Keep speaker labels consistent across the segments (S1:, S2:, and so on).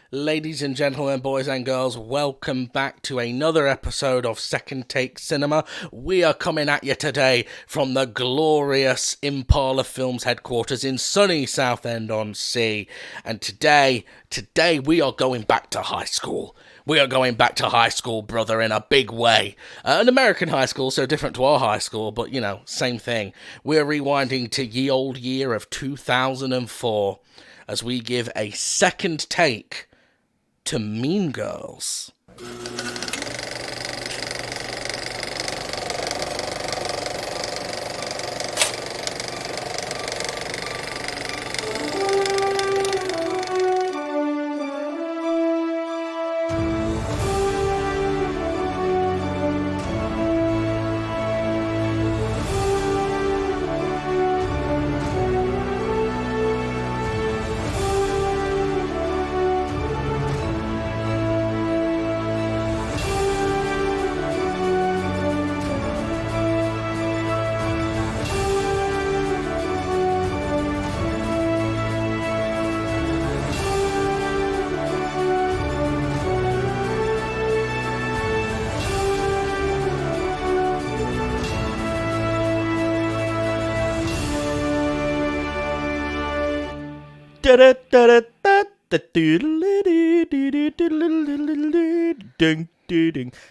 S1: Ladies and gentlemen, boys and girls, welcome back to another episode of Second Take Cinema. We are coming at you today from the glorious Impala Films headquarters in sunny Southend-on-Sea. And today we are going back to high school. We are going back to high school, brother, in a big way. An American high school, so different to our high school, but, same thing. We're rewinding to ye old year of 2004 as we give a second take to Mean Girls.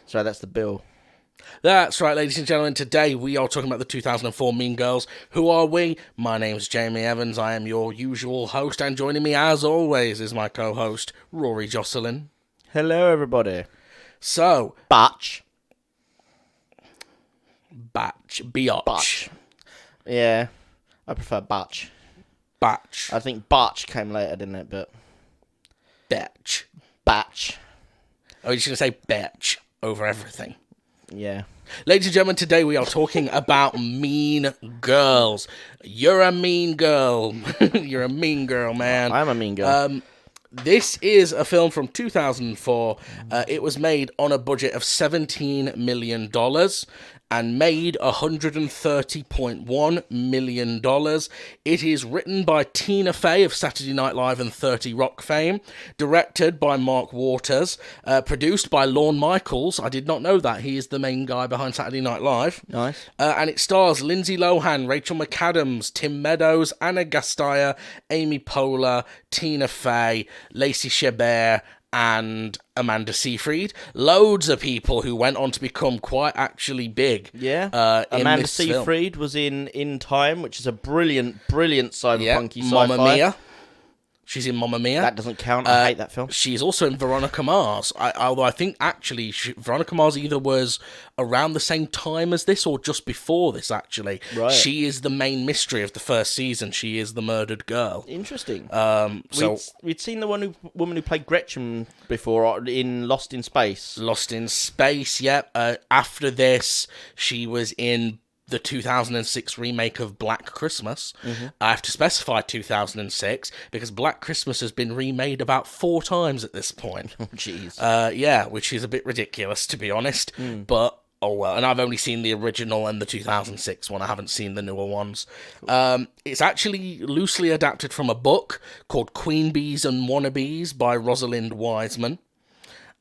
S2: Sorry, that's the bill.
S1: That's right, ladies and gentlemen. Today we are talking about the 2004 Mean Girls. Who are we? My name's Jamie Evans. I am your usual host, and joining me, as always, is my co-host, Rory Jocelyn.
S2: Hello, everybody.
S1: So,
S2: Batch.
S1: Biatch.
S2: Yeah, I prefer Batch.
S1: Batch.
S2: I think Batch came later, didn't it? But Batch.
S1: Oh, you're just going to say bitch over everything.
S2: Yeah.
S1: Ladies and gentlemen, today we are talking about Mean Girls. You're a mean girl. You're a mean girl, man.
S2: I'm a mean girl.
S1: This is a film from 2004. It was made on a budget of $17 million and made $130.1 million. It is written by Tina Fey of Saturday Night Live and 30 Rock fame, directed by Mark Waters, produced by Lorne Michaels. I did not know that. He is the main guy behind Saturday Night Live.
S2: Nice.
S1: And it stars Lindsay Lohan, Rachel McAdams, Tim Meadows, Anna Gasteyer, Amy Poehler, Tina Fey, Lacey Chabert, and Amanda Seyfried. Loads of people who went on to become quite actually big.
S2: Yeah.
S1: In
S2: Amanda
S1: this
S2: Seyfried
S1: film.
S2: was in Time, which is a brilliant cyberpunky sci-fi.
S1: Mamma Mia. She's in Mamma Mia.
S2: That doesn't count. I hate that film.
S1: She's also in Veronica Mars. Although I think actually Veronica Mars either was around the same time as this or just before this, actually.
S2: Right.
S1: She is the main mystery of the first season. She is the murdered girl.
S2: Interesting.
S1: So
S2: we'd seen the woman who played Gretchen before in Lost in Space.
S1: Lost in Space, yep. After this, she was in the 2006 remake of Black Christmas. Mm-hmm. I have to specify 2006 because Black Christmas has been remade about 4 times at this point.
S2: Oh, jeez.
S1: Yeah, which is a bit ridiculous, to be honest. But, oh well. And I've only seen the original and the 2006 one. I haven't seen the newer ones. It's actually loosely adapted from a book called Queen Bees and Wannabes by Rosalind Wiseman.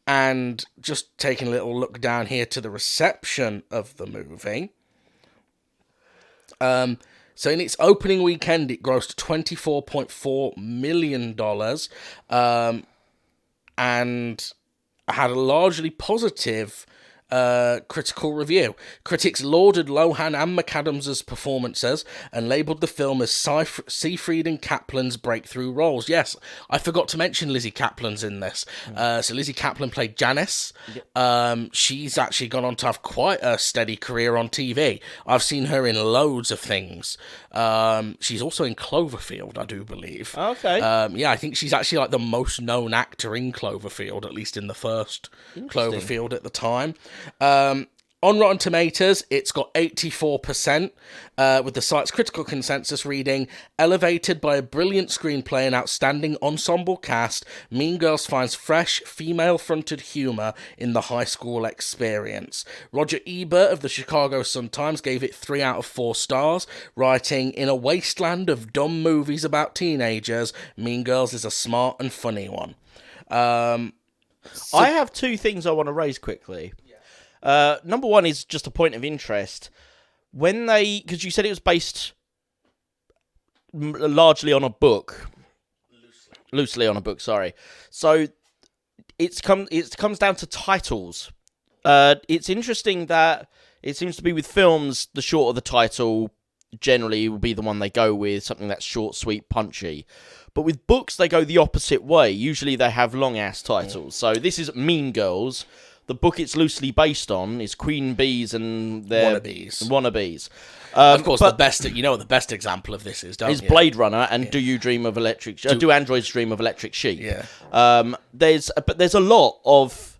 S1: And just taking a little look down here to the reception of the movie. So in its opening weekend, it grossed $24.4 million, and had a largely positive critical review. Critics lauded Lohan and McAdams' performances and labelled the film as Seyfried and Kaplan's breakthrough roles. Yes, I forgot to mention Lizzie Kaplan's in this. So Lizzie Kaplan played Janice. She's actually gone on to have quite a steady career on TV. I've seen her in loads of things. She's also in Cloverfield, I do believe.
S2: Okay.
S1: Yeah, I think she's actually like the most known actor in Cloverfield, at least in the first Cloverfield at the time. On Rotten Tomatoes, it's got 84%, with the site's critical consensus reading, elevated by a brilliant screenplay and outstanding ensemble cast, Mean Girls finds fresh, female-fronted humour in the high school experience. Roger Ebert of the Chicago Sun-Times gave it 3 out of 4 stars, writing, "In a wasteland of dumb movies about teenagers, Mean Girls is a smart and funny one."
S2: I have two things I want to raise quickly. Number one is just a point of interest. Because you said it was based largely on a book. Loosely on a book, sorry. So it comes down to titles. It's interesting that it seems to be with films, the shorter the title generally will be the one they go with, something that's short, sweet, punchy. But with books, they go the opposite way. Usually they have long-ass titles. So this is Mean Girls. The book it's loosely based on is Queen Bees and their wannabes.
S1: Of course, the best. You know what the best example of this is, don't you?
S2: Blade Runner and Do You Dream of Electric? Do Androids Dream of Electric Sheep?
S1: Yeah.
S2: There's a lot of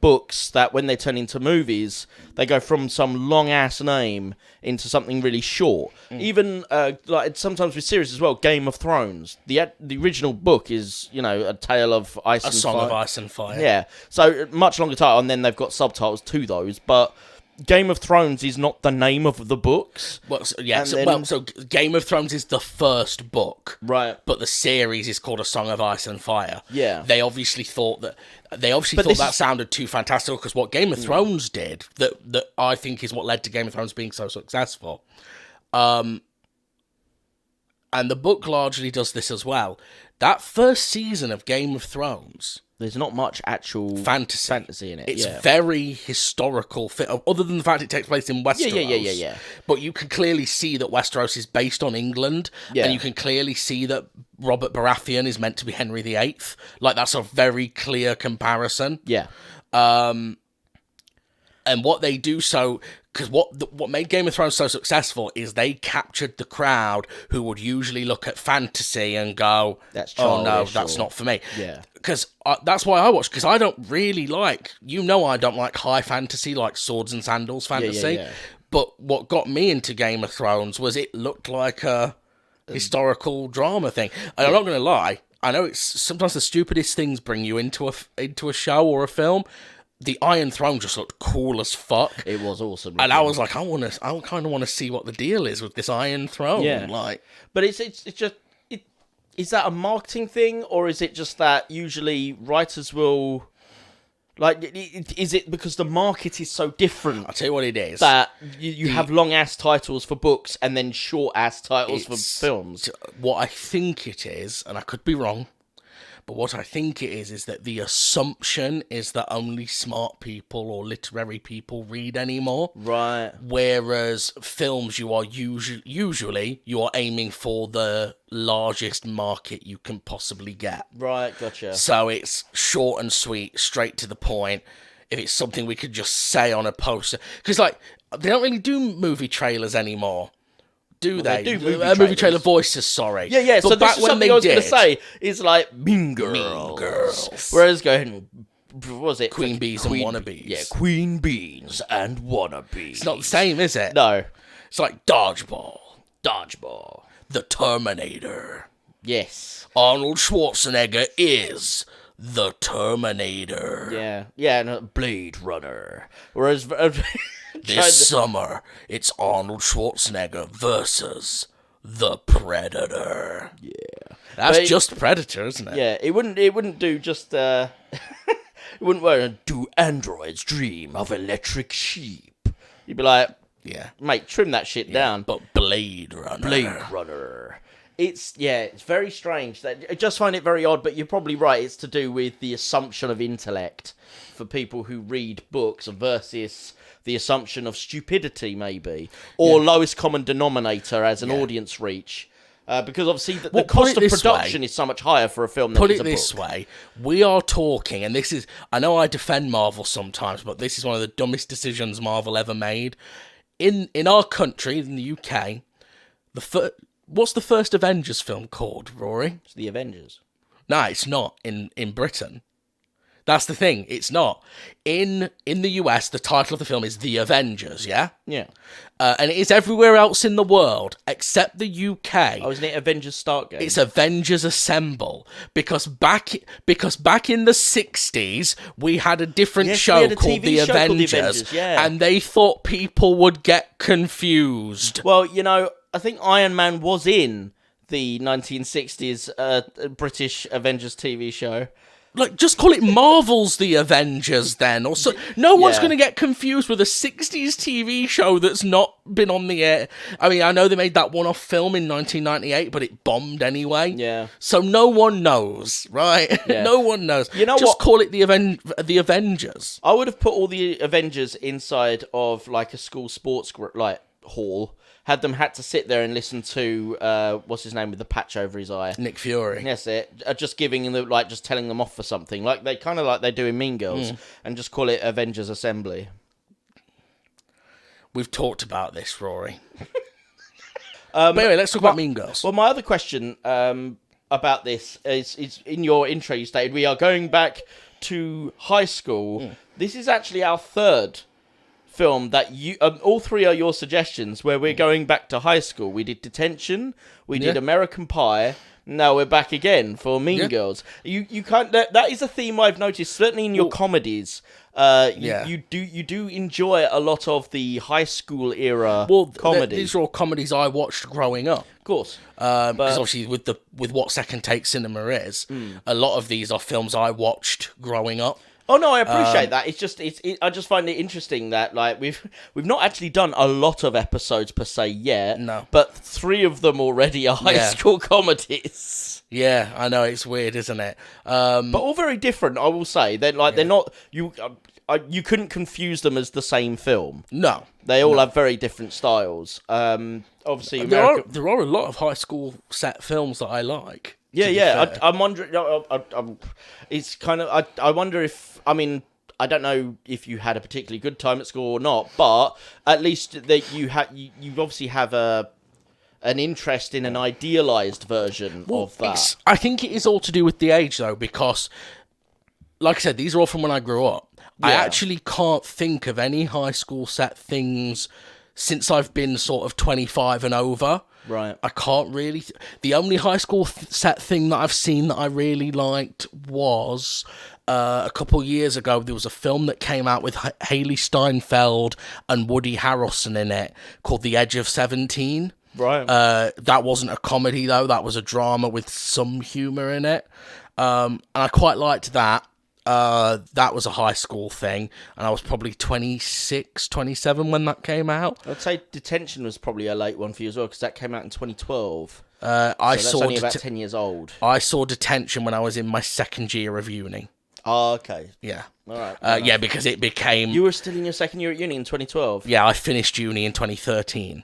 S2: books that when they turn into movies, they go from some long ass name into something really short. Even like sometimes with series as well. Game of Thrones. The original book is a tale of ice and
S1: Song
S2: fire.
S1: of Ice and Fire.
S2: Yeah, so much longer title, and then they've got subtitles to those. But Game of Thrones is not the name of the books.
S1: Well, so Game of Thrones is the first book,
S2: right?
S1: But the series is called A Song of Ice and Fire.
S2: Yeah,
S1: they obviously thought that sounded too fantastical because what Game of Thrones did that I think is what led to Game of Thrones being so successful. And the book largely does this as well. That first season of Game of Thrones,
S2: there's not much actual fantasy in it.
S1: It's very historical, other than the fact it takes place in Westeros.
S2: Yeah.
S1: But you can clearly see that Westeros is based on England, and you can clearly see that Robert Baratheon is meant to be Henry VIII. Like, that's a very clear comparison.
S2: Yeah.
S1: And what they do because what made Game of Thrones so successful is they captured the crowd who would usually look at fantasy and go,
S2: "That's
S1: oh no, that's not for me."
S2: Yeah,
S1: because that's why I watch. Because I don't really like, I don't like high fantasy, like swords and sandals fantasy.
S2: Yeah.
S1: But what got me into Game of Thrones was it looked like a historical drama thing. And I'm not going to lie, I know it's sometimes the stupidest things bring you into a show or a film. The Iron Throne just looked cool as fuck.
S2: It was awesome.
S1: And I was like, I kind of want to see what the deal is with this Iron Throne.
S2: Yeah.
S1: Like,
S2: but it's just, is that a marketing thing, or is it just that usually writers will, like, is it because the market is so different?
S1: I'll tell you what it is.
S2: That you have long-ass titles for books and then short-ass titles for films.
S1: What I think it is, and I could be wrong, but what I think it is that the assumption is that only smart people or literary people read anymore.
S2: Right.
S1: Whereas films, you are usually you are aiming for the largest market you can possibly get.
S2: Right, gotcha.
S1: So it's short and sweet, straight to the point. If it's something we could just say on a poster. Because, like, they don't really do movie trailers anymore. Do they?
S2: They do
S1: movie trailer voices, sorry.
S2: Yeah.
S1: But
S2: So
S1: back
S2: this is
S1: when
S2: something I was going to say. Is like Mean Girls.
S1: Mean Girls.
S2: Whereas going, what was it?
S1: Queen Bees and Wannabes.
S2: Yeah, Queen Bees and Wannabes.
S1: It's not the same, is it?
S2: No.
S1: It's like Dodgeball. The Terminator.
S2: Yes.
S1: Arnold Schwarzenegger is the Terminator.
S2: Yeah, and Blade Runner. Whereas
S1: this summer, it's Arnold Schwarzenegger versus the Predator.
S2: Yeah,
S1: that's just Predator, isn't it?
S2: Yeah, it wouldn't do just. It wouldn't work. Do androids dream of electric sheep? You'd be like,
S1: yeah,
S2: mate, trim that shit down.
S1: But Blade Runner.
S2: It's very strange. I just find it very odd, but you're probably right. It's to do with the assumption of intellect for people who read books versus the assumption of stupidity, maybe, or lowest common denominator as an audience reach. Because obviously the cost of production is so much higher for a film than a book.
S1: Put it this way, we are talking, and this is, I know I defend Marvel sometimes, but this is one of the dumbest decisions Marvel ever made. In our country, in the UK, what's the first Avengers film called, Rory?
S2: It's The Avengers.
S1: No, it's not in Britain. That's the thing. It's not. In the US, the title of the film is The Avengers, yeah?
S2: Yeah.
S1: And it is everywhere else in the world, except the UK.
S2: Oh, isn't it Avengers Stargate?
S1: It's Avengers Assemble. Because back in the 60s, we had a different show called The Avengers. And they thought people would get confused.
S2: Well, I think Iron Man was in the 1960s British Avengers TV show.
S1: Like, just call it Marvel's The Avengers then, or so. No one's
S2: Yeah.
S1: going to get confused with a 60s TV show that's not been on the air. I mean, I know they made that one-off film in 1998, but it bombed anyway.
S2: Yeah.
S1: So no one knows, right?
S2: Yeah.
S1: No one knows.
S2: You know
S1: just
S2: what?
S1: call it the Avengers.
S2: I would have put all the Avengers inside of like a school sports hall. Had to sit there and listen to what's his name with the patch over his eye.
S1: Nick Fury.
S2: Yes, it. Just giving them just telling them off for something, like they kind of like they do in Mean Girls, and just call it Avengers Assembly.
S1: We've talked about this, Rory. But anyway, let's talk about Mean Girls.
S2: Well, my other question about this is in your intro you stated we are going back to high school. This is actually our third film that you all three are your suggestions where we're going back to high school. We did Detention, we did American Pie, now we're back again for Mean Girls. You can't that is a theme I've noticed certainly in your comedies. You do enjoy a lot of the high school era comedies.
S1: These are all comedies I watched growing up.
S2: Of course.
S1: Because obviously with what second take cinema is, a lot of these are films I watched growing up.
S2: Oh no, I appreciate that. It's just I just find it interesting that like we've not actually done a lot of episodes per se yet.
S1: No.
S2: But 3 of them already are high school comedies.
S1: Yeah, I know, it's weird, isn't it?
S2: But all very different, I will say. They're not you couldn't confuse them as the same film.
S1: No.
S2: They all have very different styles. Obviously
S1: There are a lot of high school set films that I like.
S2: Yeah. I'm wondering. It's kind of. I wonder if. I mean, I don't know if you had a particularly good time at school or not, but at least that you obviously have an interest in an idealized version of that.
S1: I think it is all to do with the age, though, because, like I said, these are all from when I grew up. I actually can't think of any high school set things since I've been sort of 25 and over.
S2: Right.
S1: I can't really... The only high school set thing that I've seen that I really liked was... a couple years ago, there was a film that came out with Haley Steinfeld and Woody Harrelson in it called The Edge of 17.
S2: Right.
S1: That wasn't a comedy, though. That was a drama with some humour in it. And I quite liked that. That was a high school thing, and I was probably 26, 27 when that came out.
S2: I'd say Detention was probably a late one for you as well, because that came out in 2012.
S1: That's
S2: only about 10 years old.
S1: I saw Detention when I was in my second year of uni.
S2: Oh, okay.
S1: Yeah.
S2: All right.
S1: Yeah, because it became...
S2: You were still in your second year at uni in 2012?
S1: Yeah, I finished uni in 2013.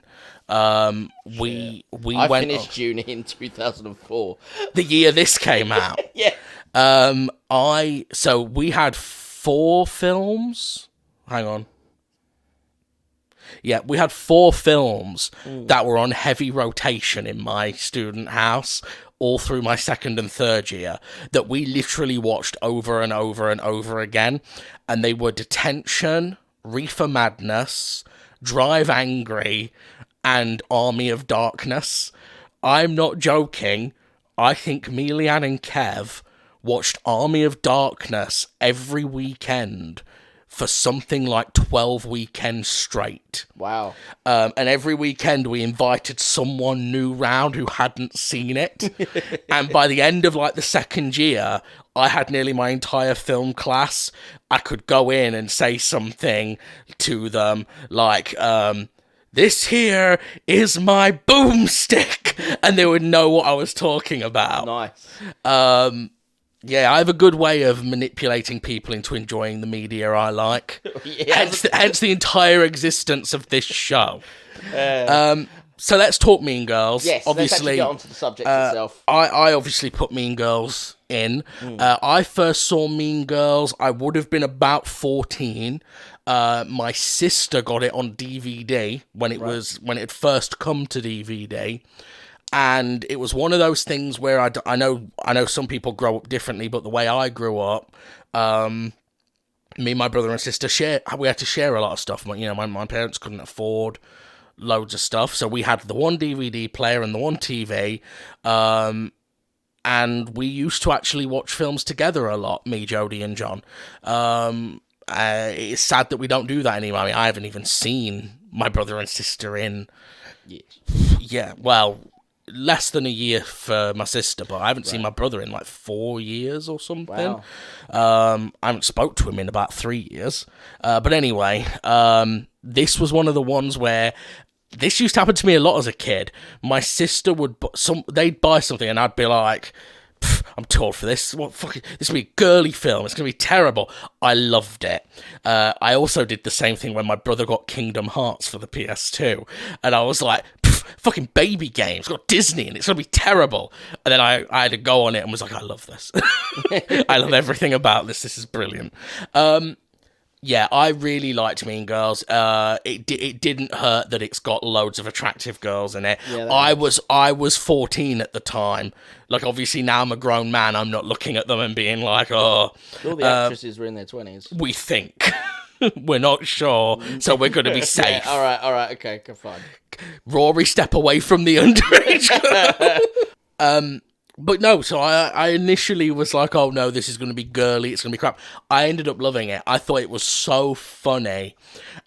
S1: We
S2: I
S1: went...
S2: finished uni in 2004.
S1: The year this came out.
S2: Yeah.
S1: So we had 4 films. Hang on. Yeah, we had 4 films that were on heavy rotation in my student house all through my second and third year that we literally watched over and over and over again. And they were Detention, Reefer Madness, Drive Angry, and Army of Darkness. I'm not joking. I think me, Leanne, and Kev watched Army of Darkness every weekend for something like 12 weekends straight.
S2: Wow.
S1: And every weekend we invited someone new round who hadn't seen it. And by the end of like the second year, I had nearly my entire film class. I could go in and say something to them like, this here is my boomstick. And they would know what I was talking about.
S2: Nice.
S1: Yeah, I have a good way of manipulating people into enjoying the media I like. Hence the entire existence of this show. So let's talk Mean Girls.
S2: Yes,
S1: obviously,
S2: let's actually get onto the subject itself.
S1: I obviously put Mean Girls in. I first saw Mean Girls, I would have been about 14. My sister got it on DVD when it had first come to DVD. And it was one of those things where I know some people grow up differently, but the way I grew up, me and my brother and sister we had to share a lot of stuff. You know, my parents couldn't afford loads of stuff, so we had the one DVD player and the one TV, and we used to actually watch films together a lot, me, Jodie, and John. It's sad that we don't do that anymore. I mean, I haven't even seen my brother and sister in...
S2: Yes.
S1: Yeah, well... less than a year for my sister, but I haven't seen my brother in like 4 years or something.
S2: Wow.
S1: I haven't spoke to him in about 3 years. But anyway, this was one of the ones where this used to happen to me a lot as a kid. My sister they'd buy something and I'd be like, I'm too old for this. This will be a girly film. It's going to be terrible. I loved it. I also did the same thing when my brother got Kingdom Hearts for the PS2. And I was like, fucking baby game. It's got Disney and it's going to be terrible. And then I had to go on it and was like, I love this. I love everything about this. This is brilliant. Yeah, I really liked Mean Girls. It didn't hurt that it's got loads of attractive girls in it.
S2: Yeah,
S1: I was 14 at the time. Like, obviously now I'm a grown man. I'm not looking at them and being like, oh.
S2: All the actresses were in their 20s.
S1: We think. We're not sure, so we're going to be safe.
S2: Yeah, all right, okay, fine.
S1: Rory, step away from the underage girl. But no, so I initially was like, oh no, this is going to be girly, it's going to be crap. I ended up loving it. I thought it was so funny.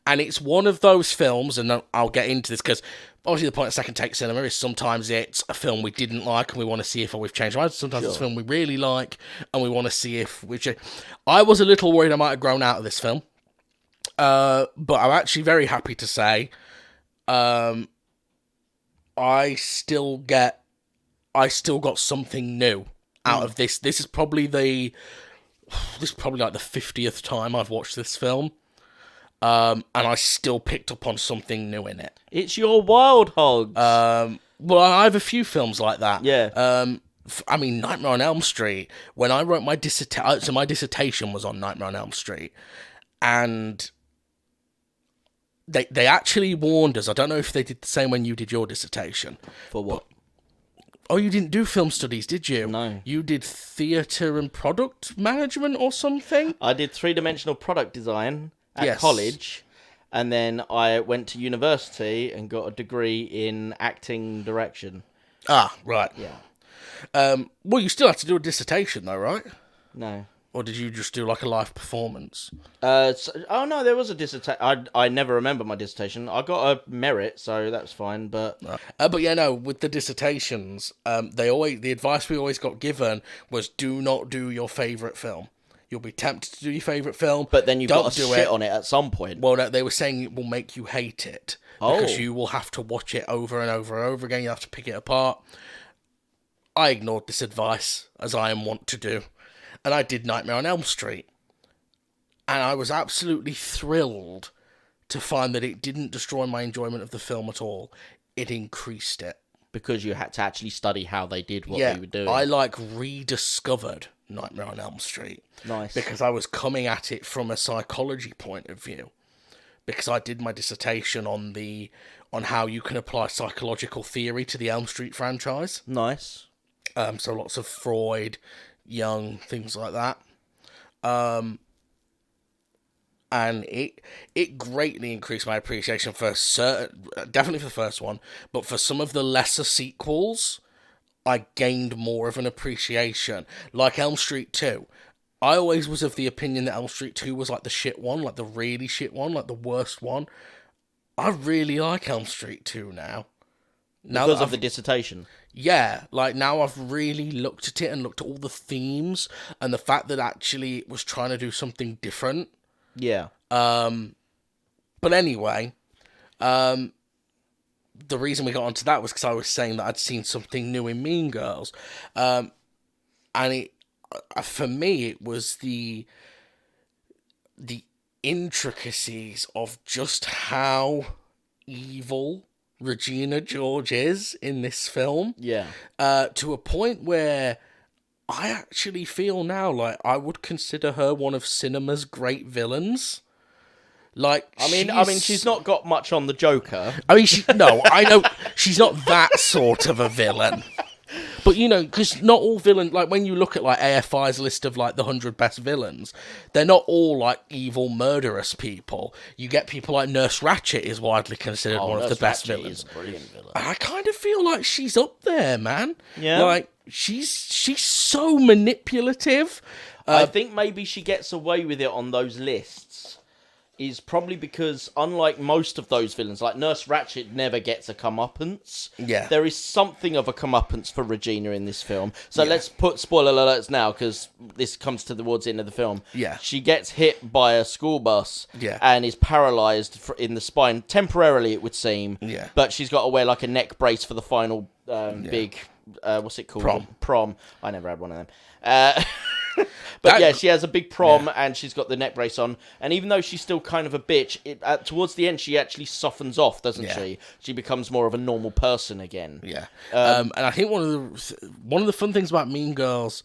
S1: And it's one of those films, and I'll get into this, because obviously the point of Second Take Cinema is sometimes it's a film we didn't like and we want to see if we've changed our minds. Sometimes it's a film we really like and we want to see if we've changed. I was a little worried I might have grown out of this film. But I'm actually very happy to say I still got something new out of this. This is probably like the 50th time I've watched this film. And I still picked up on something new in it.
S2: It's your Wild Hogs.
S1: Well, I have a few films like that.
S2: Yeah.
S1: I mean, Nightmare on Elm Street. When I wrote my dissertation, so my dissertation was on Nightmare on Elm Street, and they actually warned us. I don't know if they did the same when you did your dissertation.
S2: For what?
S1: Oh, you didn't do film studies, did you?
S2: No.
S1: You did theatre and product management or something?
S2: I did three-dimensional product design at
S1: Yes.
S2: college, and then I went to university and got a degree in acting direction.
S1: Ah, right.
S2: Yeah.
S1: Well, you still have to do a dissertation, though, right?
S2: No.
S1: Or did you just do like a live performance?
S2: Oh no, there was a dissertation. I never remember my dissertation. I got a merit, so that's fine. But
S1: But yeah, no, with the dissertations, the advice we always got given was do not do your favourite film. You'll be tempted to do your favourite film,
S2: but then you've
S1: don't
S2: got to
S1: do
S2: shit
S1: it.
S2: on it at some point.
S1: Well, no, they were saying it will make you hate it because
S2: Oh.
S1: you will have to watch it over and over and over again. You have to pick it apart. I ignored this advice, as I am wont to do, and I did Nightmare on Elm Street. And I was absolutely thrilled to find that it didn't destroy my enjoyment of the film at all. It increased it.
S2: Because you had to actually study how they did what
S1: Yeah,
S2: they were doing.
S1: I rediscovered Nightmare on Elm Street.
S2: Nice.
S1: Because I was coming at it from a psychology point of view. Because I did my dissertation on how you can apply psychological theory to the Elm Street franchise.
S2: Nice.
S1: So lots of Freud, Jung, things like that. And it greatly increased my appreciation for definitely for the first one, but for some of the lesser sequels, I gained more of an appreciation. Like Elm Street 2. I always was of the opinion that Elm Street 2 was like the shit one, like the really shit one, like the worst one. I really like Elm Street 2 now.
S2: Because of the dissertation.
S1: Yeah, like now I've really looked at it and looked at all the themes and the fact that actually it was trying to do something different.
S2: Yeah.
S1: But anyway, the reason we got onto that was because I was saying that I'd seen something new in Mean Girls. And it, for me, it was the intricacies of just how evil Regina George is in this film.
S2: Yeah.
S1: To a point where I actually feel now like I would consider her one of cinema's great villains. Like,
S2: I mean, she's not got much on the Joker.
S1: I mean, I know she's not that sort of a villain. But, you know, because not all villains, like, when you look at, like, AFI's list of, like, the 100 best villains, they're not all, like, evil, murderous people. You get people like Nurse Ratched is widely considered one of the best villains.
S2: Is a brilliant villain.
S1: And I kind of feel like she's up there, man.
S2: Yeah.
S1: Like, she's so manipulative.
S2: I think maybe she gets away with it on those lists is probably because, unlike most of those villains, like Nurse Ratched never gets a comeuppance.
S1: Yeah.
S2: There is something of a comeuppance for Regina in this film. So let's put spoiler alerts now, because this comes towards the end of the film.
S1: Yeah.
S2: She gets hit by a school bus and is paralysed in the spine, temporarily it would seem.
S1: Yeah.
S2: But she's got to wear like a neck brace for the final big, what's it called? Prom. I never had one of them. But she has a big prom and she's got the neck brace on. And even though she's still kind of a bitch, towards the end she actually softens off, doesn't she? She becomes more of a normal person again.
S1: Yeah. And I think one of the fun things about Mean Girls,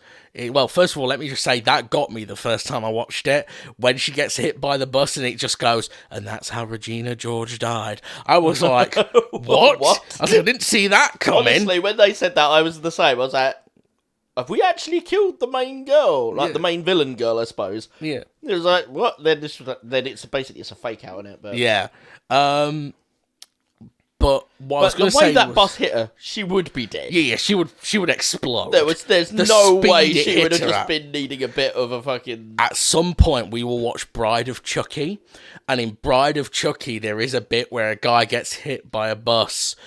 S1: well, first of all, let me just say that got me the first time I watched it. When she gets hit by the bus and it just goes, and that's how Regina George died. I was like, what? I was like, I didn't see that coming.
S2: Honestly, when they said that, I was the same. I was like, have we actually killed the main girl? Like, the main villain girl, I suppose. Yeah. It was like, what? Then it's basically a fake out, isn't it? But...
S1: Yeah. But what I was going to say,
S2: the way that bus hit her, she would be dead.
S1: Yeah, she would explode.
S2: There's no way she would have just been needing a bit of a fucking...
S1: At some point, we will watch Bride of Chucky, and in Bride of Chucky, there is a bit where a guy gets hit by a bus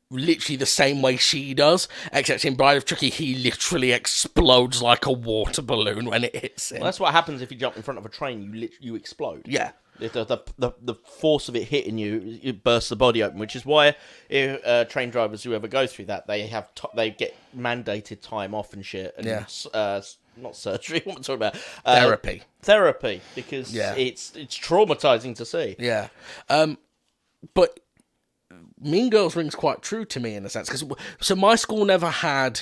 S1: literally the same way she does, except in Bride of Chucky, he literally explodes like a water balloon when it hits him.
S2: Well, that's what happens if you jump in front of a train, you explode.
S1: Yeah.
S2: The force of it hitting you, it bursts the body open, which is why train drivers who ever go through that, they get mandated time off and shit. And not surgery, what am I talking about? Therapy, because it's traumatizing to see.
S1: Yeah. But Mean Girls rings quite true to me in a sense, so my school never had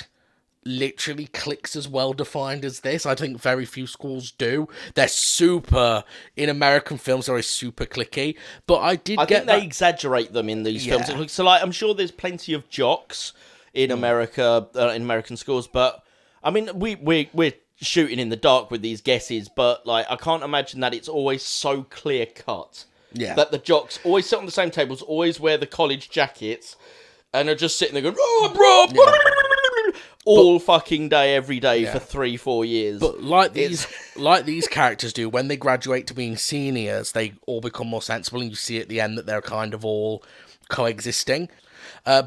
S1: literally cliques as well defined as this. I think very few schools do. They're super, in American films, they're super cliquey, but I think
S2: they exaggerate them in these films. So, like, I'm sure there's plenty of jocks in America, in American schools, but I mean, we're shooting in the dark with these guesses, but like, I can't imagine that it's always so clear cut.
S1: Yeah.
S2: That the jocks always sit on the same tables, always wear the college jackets, and are just sitting there going, oh, bro, all fucking day, every day for 3-4 years.
S1: But like these characters do, when they graduate to being seniors, they all become more sensible, and you see at the end that they're kind of all coexisting. So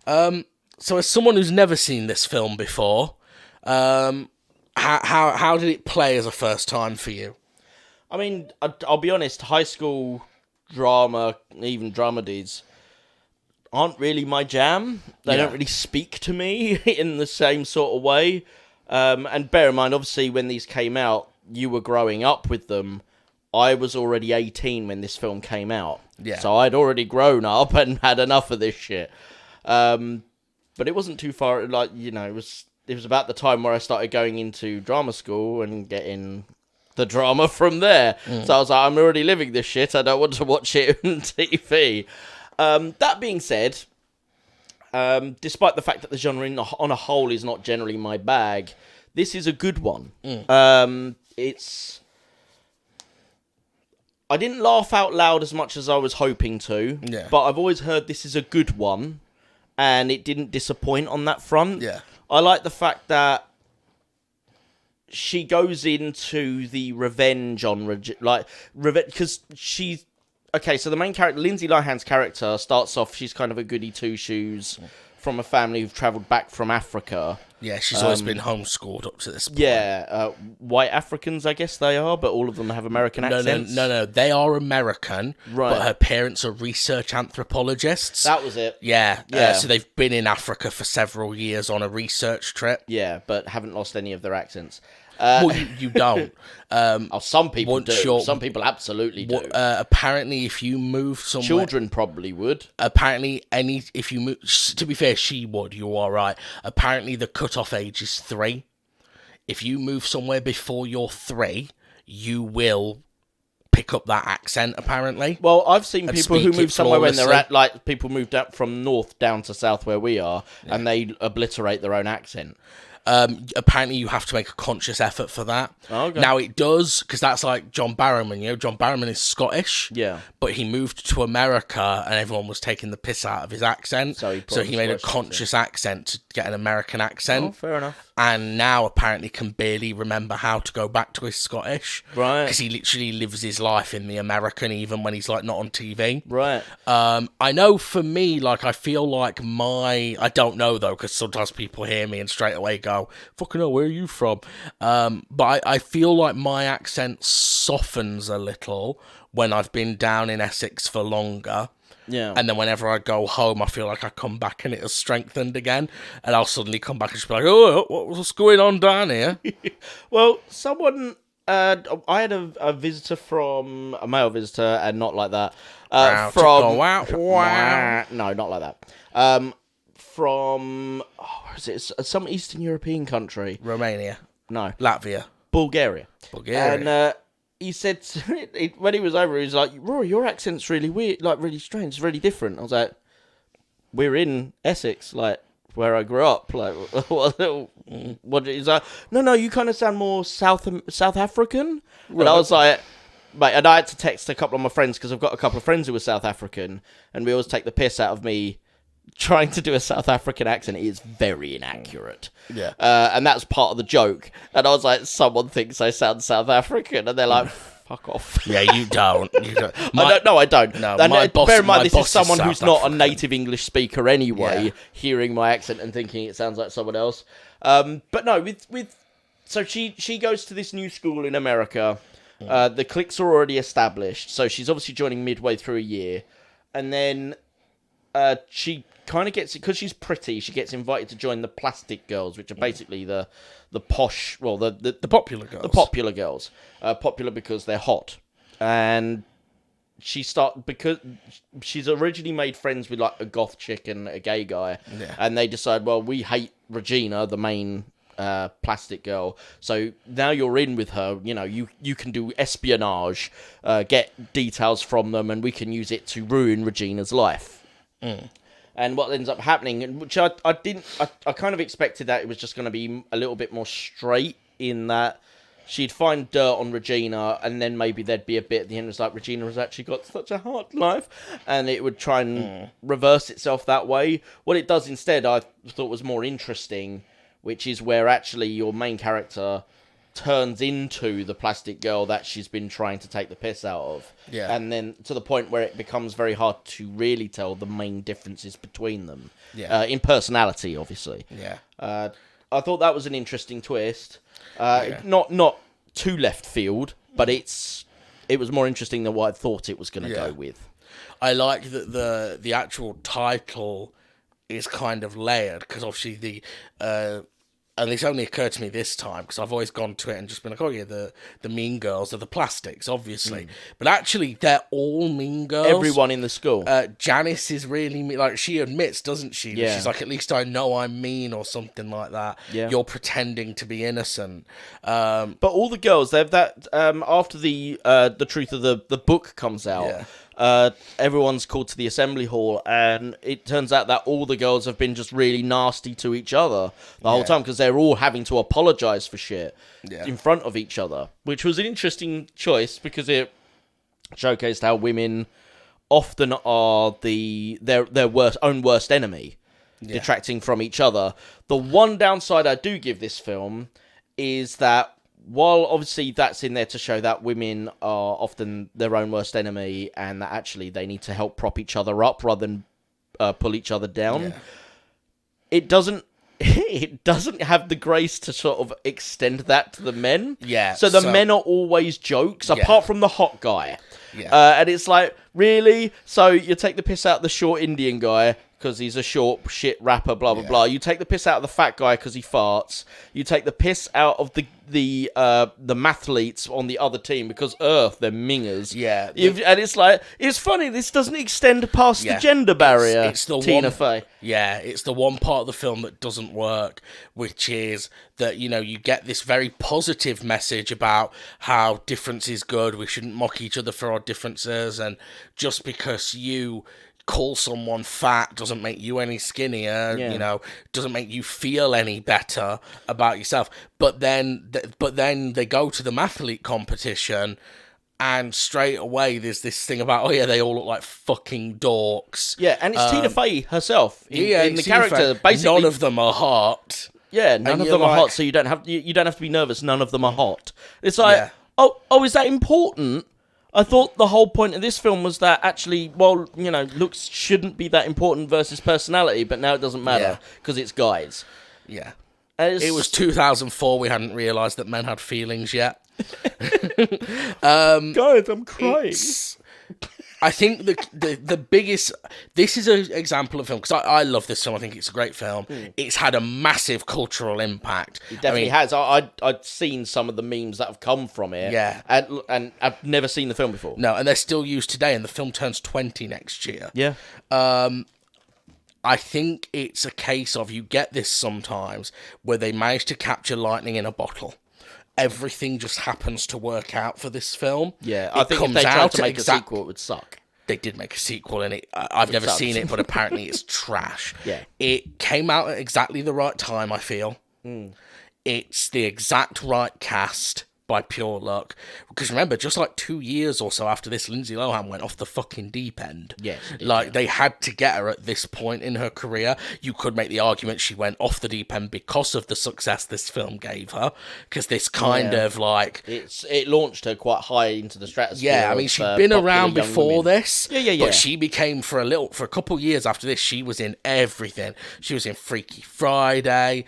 S1: as someone who's never seen this film before, how did it play as a first time for you?
S2: I mean, I'll be honest, high school drama, even dramedies, aren't really my jam. They don't really speak to me in the same sort of way. And bear in mind, obviously, when these came out, you were growing up with them. I was already 18 when this film came out. Yeah. So I'd already grown up and had enough of this shit. But it wasn't too far, like, you know, it was about the time where I started going into drama school and getting the drama from there. So I was like, I'm already living this shit. I don't want to watch it on TV. That being said, despite the fact that the genre on a whole is not generally my bag, this is a good one. I didn't laugh out loud as much as I was hoping to, but I've always heard this is a good one, and it didn't disappoint on that front.
S1: Yeah.
S2: I like the fact that she goes into the revenge on, because she's... Okay, so the main character, Lindsay Lohan's character, starts off, she's kind of a goody two-shoes from a family who've travelled back from Africa.
S1: Yeah, she's always been homeschooled up to this point.
S2: Yeah, white Africans, I guess they are, but all of them have American accents.
S1: No, they are American,
S2: right.
S1: But her parents are research anthropologists.
S2: That was it.
S1: Yeah. So they've been in Africa for several years on a research trip.
S2: Yeah, but haven't lost any of their accents.
S1: Well, you don't.
S2: Some people do. Some people absolutely do.
S1: Apparently, if you move somewhere...
S2: Children probably would.
S1: Apparently, if you move... To be fair, she would. You are right. Apparently, the cut-off age is 3. If you move somewhere before you're 3, you will pick up that accent, apparently.
S2: Well, I've seen people who move somewhere when they're at... Like, people moved up from north down to south where we are, and they obliterate their own accent.
S1: Apparently you have to make a conscious effort for that.
S2: Okay.
S1: Now it does, because that's like John Barrowman, you know, John Barrowman is Scottish.
S2: Yeah.
S1: But he moved to America and everyone was taking the piss out of his accent. So he made a conscious accent to get an American accent.
S2: Oh, fair enough.
S1: and now apparently can barely remember how to go back to his Scottish.
S2: Right.
S1: Because he literally lives his life in the American, even when he's like not on TV.
S2: Right.
S1: I know for me, like, I feel like I don't know though, because sometimes people hear me and straight away go, fucking hell, where are you from? But I feel like my accent softens a little when I've been down in Essex for longer.
S2: Yeah.
S1: And then whenever I go home, I feel like I come back and it has strengthened again. And I'll suddenly come back and just be like, oh, what's going on down here?
S2: Well, someone... I had a visitor from... A male visitor, and not like that.
S1: Wow.
S2: No, not like that. From... Oh, where is it? Some Eastern European country.
S1: Romania.
S2: No.
S1: Latvia.
S2: Bulgaria. And he said... when he was over, he was like, Rory, your accent's really weird, like really strange, it's really different. I was like, we're in Essex, like, where I grew up. Like, what is that? No, you kind of sound more South African. Right. And I was like, mate, and I had to text a couple of my friends because I've got a couple of friends who were South African, and we always take the piss out of me trying to do a South African accent. It is very inaccurate.
S1: Yeah.
S2: And that's part of the joke. And I was like, someone thinks I sound South African, and they're like, fuck off.
S1: Yeah, you don't. I
S2: don't.
S1: No,
S2: and bear in mind, this is someone
S1: South
S2: who's not
S1: African.
S2: a native English speaker anyway, hearing my accent and thinking it sounds like someone else. But no, so she goes to this new school in America. The cliques are already established, so she's obviously joining midway through a year. And then she kind of gets, because she's pretty, she gets invited to join the Plastic Girls, which are basically the posh, well, the
S1: popular girls.
S2: The popular girls. Popular because they're hot. And because she's originally made friends with like a goth chick and a gay guy.
S1: Yeah.
S2: And they decide, well, we hate Regina, the main plastic girl. So now you're in with her, you know, you can do espionage, get details from them, and we can use it to ruin Regina's life. And what ends up happening, which I kind of expected that it was just going to be a little bit more straight, in that she'd find dirt on Regina, and then maybe there'd be a bit at the end, it's like, Regina has actually got such a hard life, and it would try and reverse itself that way. What it does instead, I thought was more interesting, which is where actually your main character turns into the plastic girl that she's been trying to take the piss out of.
S1: Yeah.
S2: And then to the point where it becomes very hard to really tell the main differences between them.
S1: Yeah.
S2: In personality, obviously.
S1: Yeah.
S2: I thought that was an interesting twist. Not too left field, but it was more interesting than what I thought it was going to go with.
S1: I like that the actual title is kind of layered, because obviously and it's only occurred to me this time, because I've always gone to it and just been like, oh yeah, the Mean Girls are the Plastics, obviously. But actually, they're all Mean Girls.
S2: Everyone in the school.
S1: Janice is really mean. Like, she admits, doesn't she?
S2: Yeah.
S1: She's like, at least I know I'm mean, or something like that.
S2: Yeah.
S1: You're pretending to be innocent.
S2: But all the girls, they've that after the truth of the book comes out. Everyone's called to the assembly hall, and it turns out that all the girls have been just really nasty to each other the whole time, because they're all having to apologise for shit in front of each other, which was an interesting choice, because it showcased how women often are their own worst enemy, detracting from each other. The one downside I do give this film is that, while obviously that's in there to show that women are often their own worst enemy, and that actually they need to help prop each other up rather than pull each other down, it doesn't have the grace to sort of extend that to the men.
S1: Yeah.
S2: So the men are always jokes, apart from the hot guy.
S1: Yeah.
S2: And it's like, really? So you take the piss out of the short Indian guy because he's a short shit rapper, blah blah blah. You take the piss out of the fat guy because he farts. You take the piss out of the mathletes on the other team because they're mingers.
S1: Yeah.
S2: And it's like, it's funny, this doesn't extend past the gender barrier.
S1: It's the
S2: Tina Fey.
S1: Yeah, it's the one part of the film that doesn't work, which is that, you know, you get this very positive message about how difference is good, we shouldn't mock each other for our differences, and just because you call someone fat doesn't make you any skinnier, you know, doesn't make you feel any better about yourself. But then they go to the mathlete competition, and straight away there's this thing about, oh yeah, they all look like fucking dorks.
S2: Yeah, and it's Tina Fey herself in the
S1: Tina
S2: character.
S1: Fey.
S2: Basically,
S1: none of them are hot.
S2: Yeah, none of
S1: you're
S2: them are
S1: like-
S2: hot, so you don't have to be nervous. None of them are hot. It's like,
S1: Yeah.
S2: oh, is that important? I thought the whole point of this film was that actually, well, looks shouldn't be that important versus personality, but now it doesn't matter because it's guys.
S1: Yeah.
S2: And
S1: It was 2004. We hadn't realised that men had feelings yet.
S2: guys, I'm crying.
S1: I think the biggest... This is an example of film, because I love this film. I think it's a great film. It's had a massive cultural impact.
S2: It definitely has. I've seen some of the memes that have come from it.
S1: Yeah.
S2: And I've never seen the film before.
S1: No, and they're still used today, and the film turns 20 next year.
S2: Yeah.
S1: I think it's a case of, you get this sometimes, where they manage to capture lightning in a bottle. Everything just happens to work out for this film.
S2: Yeah, I think if they tried to make a sequel, it would suck.
S1: They did make a sequel, and I've never seen it, but apparently it's trash.
S2: Yeah.
S1: It came out at exactly the right time, I feel. It's the exact right cast by pure luck. Because remember, just like 2 years or so after this, Lindsay Lohan went off the fucking deep end.
S2: Yes.
S1: They had to get her at this point in her career. You could make the argument she went off the deep end because of the success this film gave her. Because this kind of like...
S2: It launched her quite high into the stratosphere.
S1: Yeah, I mean, she'd been around before this.
S2: Yeah.
S1: But she became, for a couple years after this, she was in everything. She was in Freaky Friday.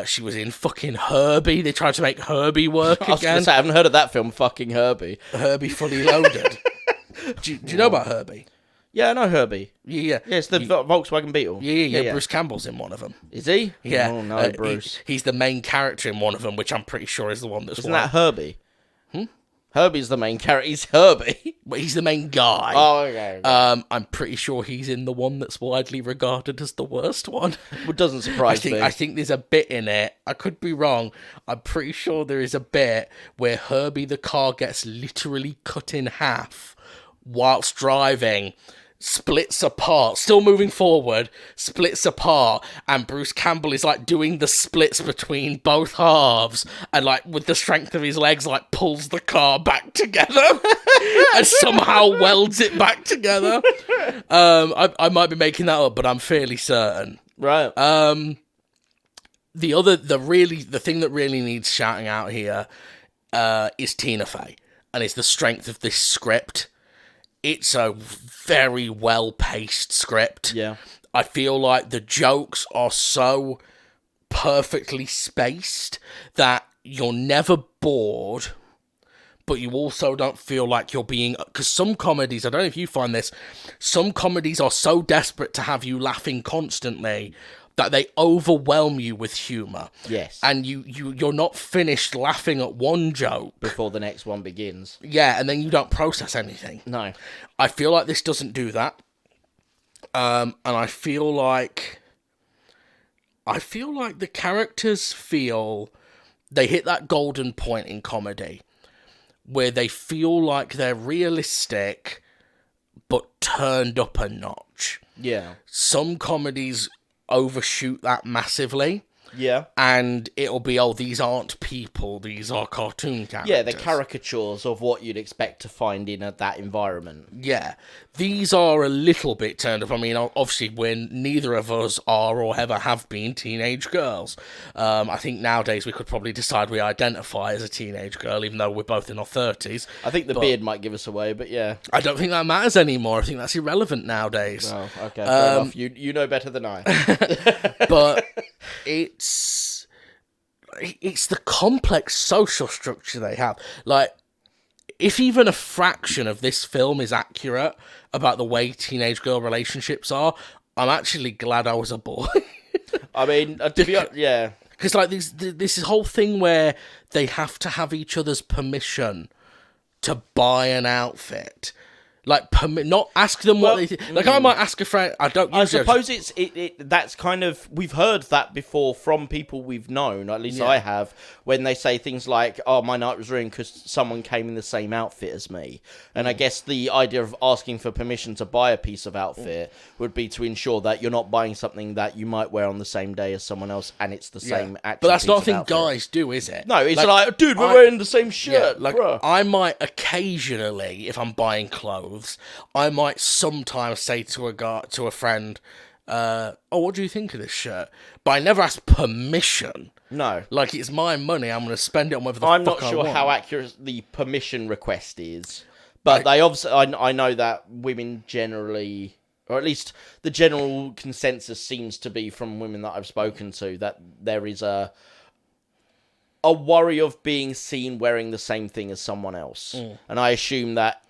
S1: She was in fucking Herbie. They tried to make Herbie work again.
S2: I was going to say, I haven't heard of that film, fucking Herbie.
S1: Herbie Fully Loaded. do you know about Herbie?
S2: Yeah, I know Herbie.
S1: Yeah.
S2: Yeah, it's the Volkswagen Beetle.
S1: Yeah. Bruce Campbell's in one of them.
S2: Is he?
S1: Yeah.
S2: Oh, no, Bruce.
S1: He's the main character in one of them, which I'm pretty sure is the one that's...
S2: Isn't that Herbie? Herbie's the main character. He's Herbie.
S1: But he's the main guy.
S2: Oh, okay.
S1: I'm pretty sure he's in the one that's widely regarded as the worst one.
S2: It doesn't surprise me.
S1: I think there's a bit in it. I could be wrong. I'm pretty sure there is a bit where Herbie the car gets literally cut in half whilst driving, splits apart, still moving forward, splits apart, and Bruce Campbell is like doing the splits between both halves, and like with the strength of his legs, like pulls the car back together and somehow welds it back together. I might be making that up, but I'm fairly certain.
S2: Right.
S1: The thing that really needs shouting out here is Tina Fey, and it's the strength of this script. It's a very well-paced script.
S2: Yeah.
S1: I feel like the jokes are so perfectly spaced that you're never bored, but you also don't feel like you're being... Because some comedies, I don't know if you find this, some comedies are so desperate to have you laughing constantly that they overwhelm you with humour.
S2: Yes.
S1: And you're not finished laughing at one joke
S2: before the next one begins.
S1: Yeah, and then you don't process anything.
S2: No.
S1: I feel like this doesn't do that. And I feel like the characters feel they hit that golden point in comedy where they feel like they're realistic but turned up a notch.
S2: Yeah.
S1: Some comedies overshoot that massively.
S2: Yeah.
S1: And it'll be, these aren't people, these are cartoon characters.
S2: Yeah, the caricatures of what you'd expect to find in that environment.
S1: Yeah. These are a little bit turned up. I mean, obviously, when neither of us are or ever have been teenage girls. I think nowadays we could probably decide we identify as a teenage girl, even though we're both in our 30s.
S2: I think the beard might give us away, but yeah.
S1: I don't think that matters anymore. I think that's irrelevant nowadays.
S2: Oh, okay. Fair enough. You know better than I.
S1: But it's the complex social structure they have. Like, if even a fraction of this film is accurate about the way teenage girl relationships are, I'm actually glad I was a boy.
S2: I mean, to be honest, yeah.
S1: Because, like, this whole thing where they have to have each other's permission to buy an outfit. Like, not ask them what they think. Like, I might ask a friend. I
S2: suppose that's kind of... We've heard that before from people we've known, at least I have, when they say things like, oh, my night was ruined because someone came in the same outfit as me. And I guess the idea of asking for permission to buy a piece of outfit would be to ensure that you're not buying something that you might wear on the same day as someone else, and it's the same actual
S1: But that's
S2: piece
S1: not a
S2: of
S1: thing
S2: outfit.
S1: Guys do, is it?
S2: No, it's like dude, we're wearing the same shirt.
S1: Like,
S2: bruh.
S1: I might occasionally, if I'm buying clothes, I might sometimes say to a friend, what do you think of this shirt? But I never asked permission.
S2: No.
S1: Like, it's my money, I'm going to spend it on whatever the
S2: I'm
S1: fuck
S2: not sure
S1: I want.
S2: how accurate the permission request is. But they obviously, I know that women generally, or at least the general consensus seems to be from women that I've spoken to, that there is a worry of being seen wearing the same thing as someone else. And I assume that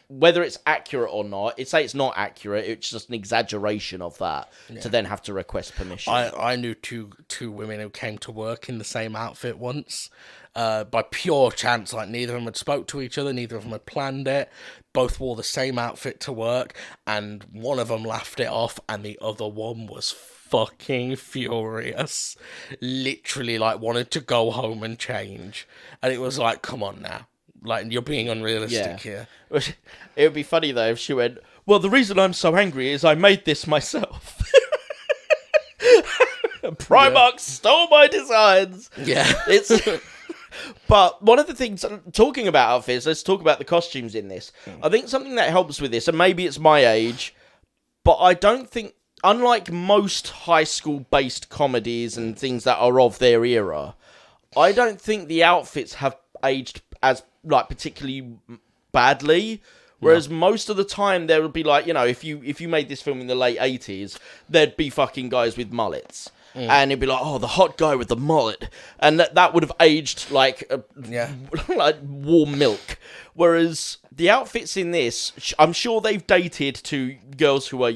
S2: whether it's accurate or not, say it's not accurate, it's just an exaggeration of that to then have to request permission.
S1: I knew two women who came to work in the same outfit once, by pure chance. Like, neither of them had spoke to each other, neither of them had planned it. Both wore the same outfit to work, and one of them laughed it off, and the other one was fucking furious. Literally, like, wanted to go home and change. And it was like, come on now. Like, you're being unrealistic here.
S2: It would be funny, though, if she went, well, the reason I'm so angry is I made this myself. Primark stole my designs.
S1: Yeah.
S2: But one of the things, talking about outfits, let's talk about the costumes in this. I think something that helps with this, and maybe it's my age, but I don't think, unlike most high school-based comedies and things that are of their era, I don't think the outfits have aged as, like, particularly badly. Whereas most of the time there would be, like, you know, if you made this film in the late 80s, there'd be fucking guys with mullets. And it'd be like, oh, the hot guy with the mullet. And that would have aged like like warm milk. Whereas the outfits in this, I'm sure they've dated to girls who are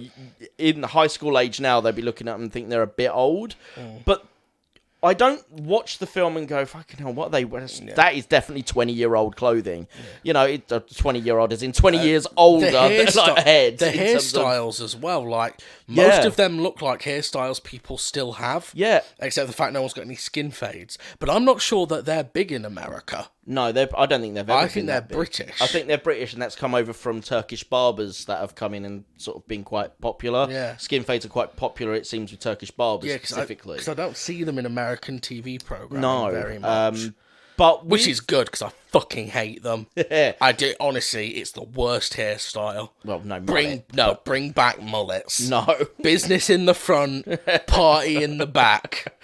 S2: in high school age now. They'd be looking at them and think they're a bit old. But I don't watch the film and go, fucking hell, what are they? That is definitely 20-year-old clothing. You know, 20-year-old is in 20 years older than like head.
S1: The hairstyles as well. Like, most of them look like hairstyles people still have.
S2: Yeah.
S1: Except the fact no one's got any skin fades. But I'm not sure that they're big in America.
S2: No, I don't think they've ever
S1: I think they're British.
S2: I think they're British, and that's come over from Turkish barbers that have come in and sort of been quite popular.
S1: Yeah.
S2: Skin fades are quite popular, it seems, with Turkish barbers specifically.
S1: Because I don't see them in American TV programs very
S2: much.
S1: Which is good, because I fucking hate them. I do, honestly, it's the worst hairstyle.
S2: Well, no,
S1: bring back mullets.
S2: No. Business
S1: in the front, party in the back.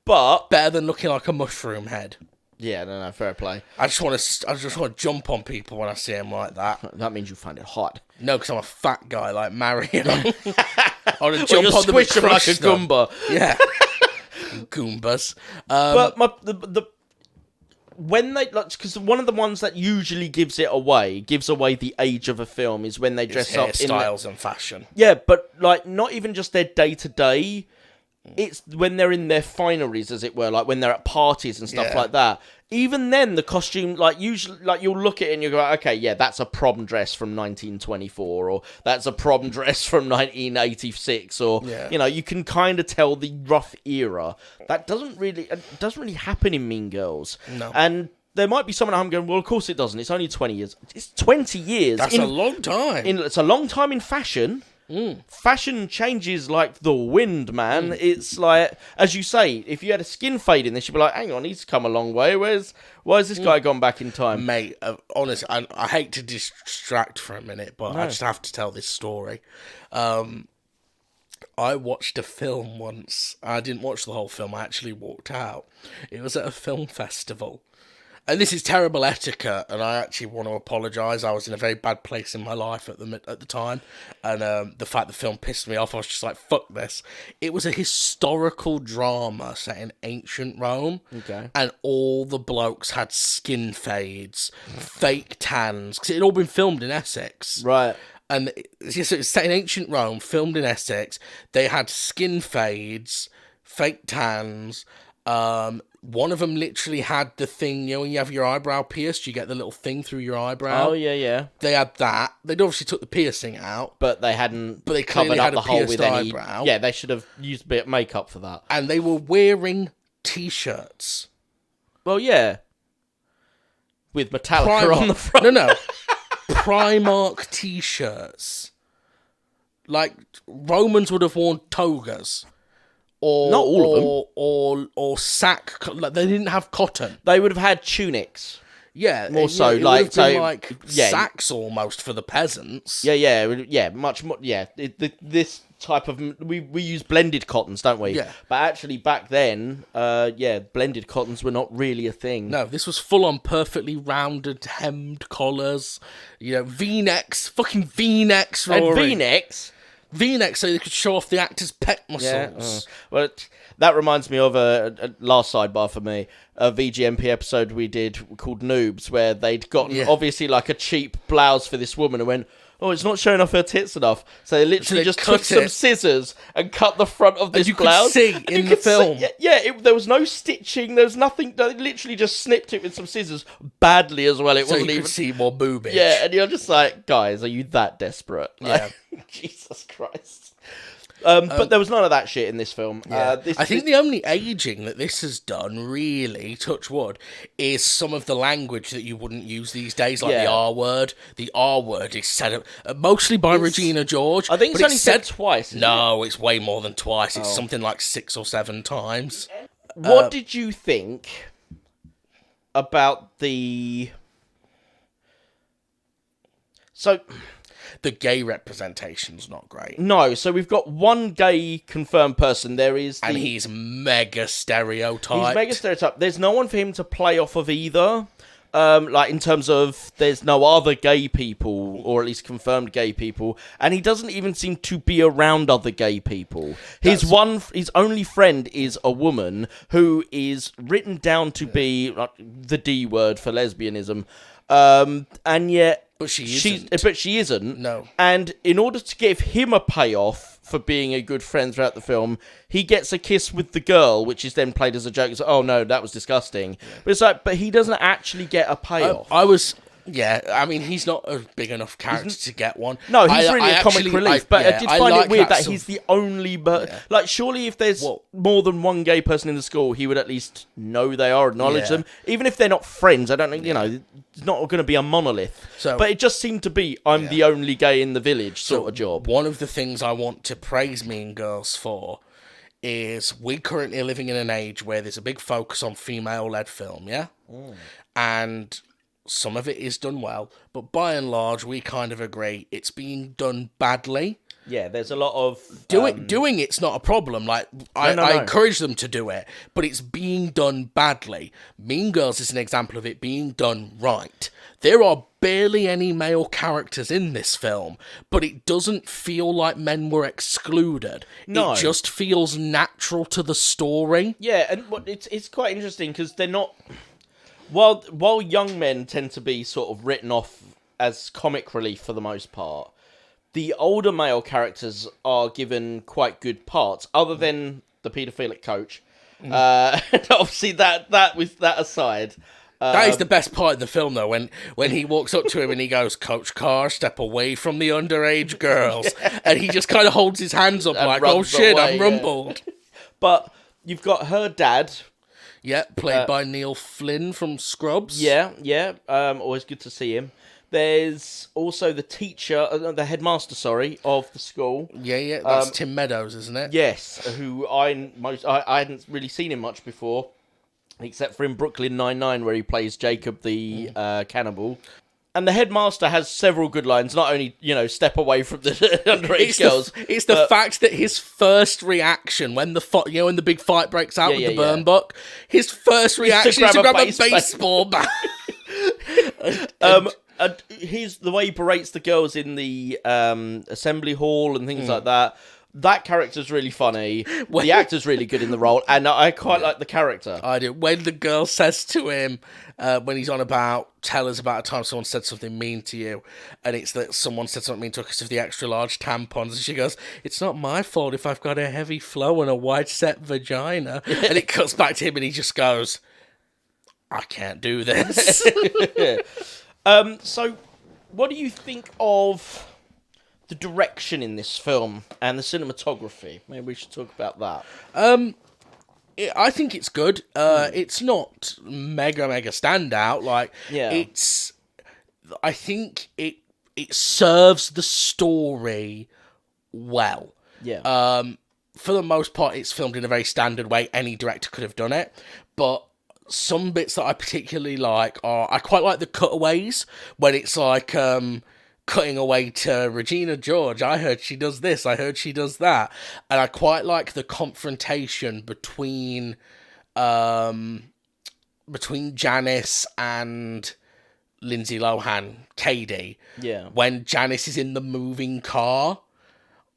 S2: But
S1: better than looking like a mushroom head.
S2: Yeah, no, fair play.
S1: I just want to jump on people when I see them like that.
S2: That means you find it hot.
S1: No, because I'm a fat guy like Mario. I want to
S2: jump on them and crush like a Goomba.
S1: Yeah. Goombas.
S2: But when they, because one of the ones that usually gives away the age of a film is when they dress up in
S1: hairstyles and fashion.
S2: Yeah, but like not even just their day to day. It's when they're in their fineries, as it were, like when they're at parties and stuff like that. Even then, the costume, like usually, like you'll look at it and you go, okay, yeah, that's a prom dress from 1924, or that's a prom dress from 1986, or you know, you can kind of tell the rough era. That doesn't really happen in Mean Girls.
S1: No.
S2: And there might be someone at home going, well, of course it doesn't. It's only 20 years. It's 20 years.
S1: That's a long time.
S2: It's a long time in fashion. Fashion changes like the wind, man. It's like, as you say, if you had a skin fade in this, you'd be like, hang on, he's come a long way. Why has this guy gone back in time?
S1: Mate, honestly, I hate to distract for a minute, but I just have to tell this story. I watched a film once. I didn't watch the whole film. I actually walked out. It was at a film festival. And this is terrible etiquette, and I actually want to apologise. I was in a very bad place in my life at the time, and the fact the film pissed me off, I was just like, fuck this. It was a historical drama set in ancient Rome, and all the blokes had skin fades, fake tans, because it had all been filmed in Essex.
S2: Right.
S1: And so it's set in ancient Rome, filmed in Essex. They had skin fades, fake tans. One of them literally had the thing, you know, when you have your eyebrow pierced, you get the little thing through your eyebrow.
S2: Oh, yeah.
S1: They had that. They'd obviously took the piercing out.
S2: But they hadn't
S1: covered up
S2: the hole with any
S1: eyebrow.
S2: Yeah, they should have used a bit of makeup for that.
S1: And they were wearing T-shirts.
S2: Well, yeah. With Metallica on the front.
S1: No. Primark T-shirts. Like, Romans would have worn togas. Or,
S2: not all of them.
S1: Or sack. Like, they didn't have cotton.
S2: They would have had tunics.
S1: Yeah,
S2: more so.
S1: It
S2: like,
S1: would have been sacks almost for the peasants.
S2: Yeah, much more. Yeah, this type of we use blended cottons, don't we?
S1: Yeah.
S2: But actually back then, blended cottons were not really a thing.
S1: No, this was full on perfectly rounded hemmed collars, V-necks, fucking V-necks, Rory.
S2: And V-necks.
S1: V-necks so they could show off the actor's pec muscles.
S2: Well, that reminds me of a last sidebar for me, a VGMP episode we did called Noobs, where they'd gotten obviously like a cheap blouse for this woman and went, oh, it's not showing off her tits enough. So they literally just took some scissors and cut the front of this blouse.
S1: You could see in the film.
S2: There was no stitching. There was nothing. They literally just snipped it with some scissors badly as well. It wasn't
S1: you
S2: even.
S1: Could see more boobage.
S2: Yeah, and you're just like, guys, are you that desperate?
S1: Yeah.
S2: Jesus Christ. But there was none of that shit in this film.
S1: Yeah. I think the only aging that this has done, really, touch wood, is some of the language that you wouldn't use these days, like the R word. The R word is said mostly by Regina George.
S2: I think it's only said twice.
S1: No, it's way more than twice. It's something like 6 or 7 times.
S2: What did you think about the...
S1: The gay representation's not great.
S2: No, so we've got one gay confirmed person. There is...
S1: And he's mega stereotyped.
S2: He's mega stereotyped. There's no one for him to play off of either. Like, in terms of, there's no other gay people, or at least confirmed gay people, and he doesn't even seem to be around other gay people. His only friend is a woman who is written down to be like, the D word for lesbianism, and yet...
S1: But she
S2: isn't.
S1: No.
S2: And in order to give him a payoff for being a good friend throughout the film, he gets a kiss with the girl, which is then played as a joke. It's like, oh no, that was disgusting. Yeah. But it's like, but he doesn't actually get a payoff.
S1: I mean, he's not a big enough character to get one.
S2: No, he's really a comic relief, but I did find it weird that he's the only... Like, surely if there's more than one gay person in the school, he would at least know they are, acknowledge them. Even if they're not friends, I don't think, it's not going to be a monolith. But it just seemed to be, I'm the only gay in the village sort of job.
S1: One of the things I want to praise Mean Girls for is we're currently living in an age where there's a big focus on female-led film, yeah? And... some of it is done well, but by and large, we kind of agree it's being done badly.
S2: Yeah, there's a lot of...
S1: Doing it's not a problem. Like, I encourage them to do it, but it's being done badly. Mean Girls is an example of it being done right. There are barely any male characters in this film, but it doesn't feel like men were excluded. No. It just feels natural to the story.
S2: Yeah, and it's quite interesting, because they're not... While young men tend to be sort of written off as comic relief for the most part, the older male characters are given quite good parts, other than the paedophilic coach. Obviously, that with that aside...
S1: that is the best part of the film, though, when he walks up to him and he goes, Coach Carr, step away from the underage girls. And he just kind of holds his hands up like, oh shit, I'm rumbled.
S2: But you've got her dad...
S1: Yeah, played by Neil Flynn from Scrubs.
S2: Yeah. Always good to see him. There's also the teacher, the headmaster, of the school.
S1: Yeah, that's Tim Meadows, isn't it?
S2: Yes, who I hadn't really seen him much before, except for in Brooklyn Nine-Nine, where he plays Jacob the cannibal. And the headmaster has several good lines, not only, step away from the underage girls.
S1: It's the fact that his first reaction when when the big fight breaks out with the burn buck, his first reaction is to grab a baseball bat.
S2: The way he berates the girls in the assembly hall and things like that. That character's really funny. The actor's really good in the role, and I quite like the character.
S1: I do. When the girl says to him, when he's on about, tell us about a time someone said something mean to you, and it's that someone said something mean to us because of the extra large tampons, and she goes, it's not my fault if I've got a heavy flow and a wide set vagina. And it cuts back to him and he just goes, I can't do this.
S2: So, what do you think of... the direction in this film and the cinematography? Maybe we should talk about that.
S1: I think it's good. It's not mega standout. I think it serves the story well.
S2: Yeah.
S1: For the most part, it's filmed in a very standard way. Any director could have done it, but some bits that I particularly like are I quite like the cutaways when it's like. cutting away to Regina George. I heard she does this. I heard she does that. And I quite like the confrontation between Janice and Lindsay Lohan, Katie.
S2: Yeah.
S1: When Janice is in the moving car,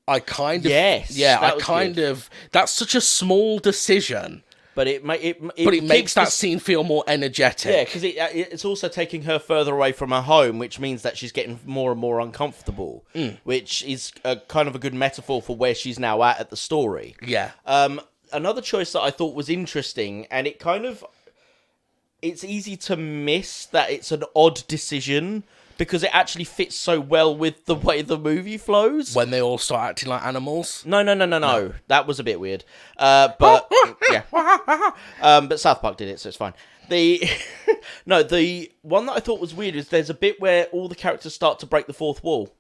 S1: I kind of that's such a small decision.
S2: But it
S1: makes that scene feel more energetic.
S2: Yeah, because it's also taking her further away from her home, which means that she's getting more and more uncomfortable, which is kind of a good metaphor for where she's now at the story.
S1: Yeah.
S2: Another choice that I thought was interesting, and it's easy to miss that it's an odd decision, because it actually fits so well with the way the movie flows.
S1: When they all start acting like animals?
S2: No. That was a bit weird. But yeah. But South Park did it, so it's fine. The one that I thought was weird is there's a bit where all the characters start to break the fourth wall.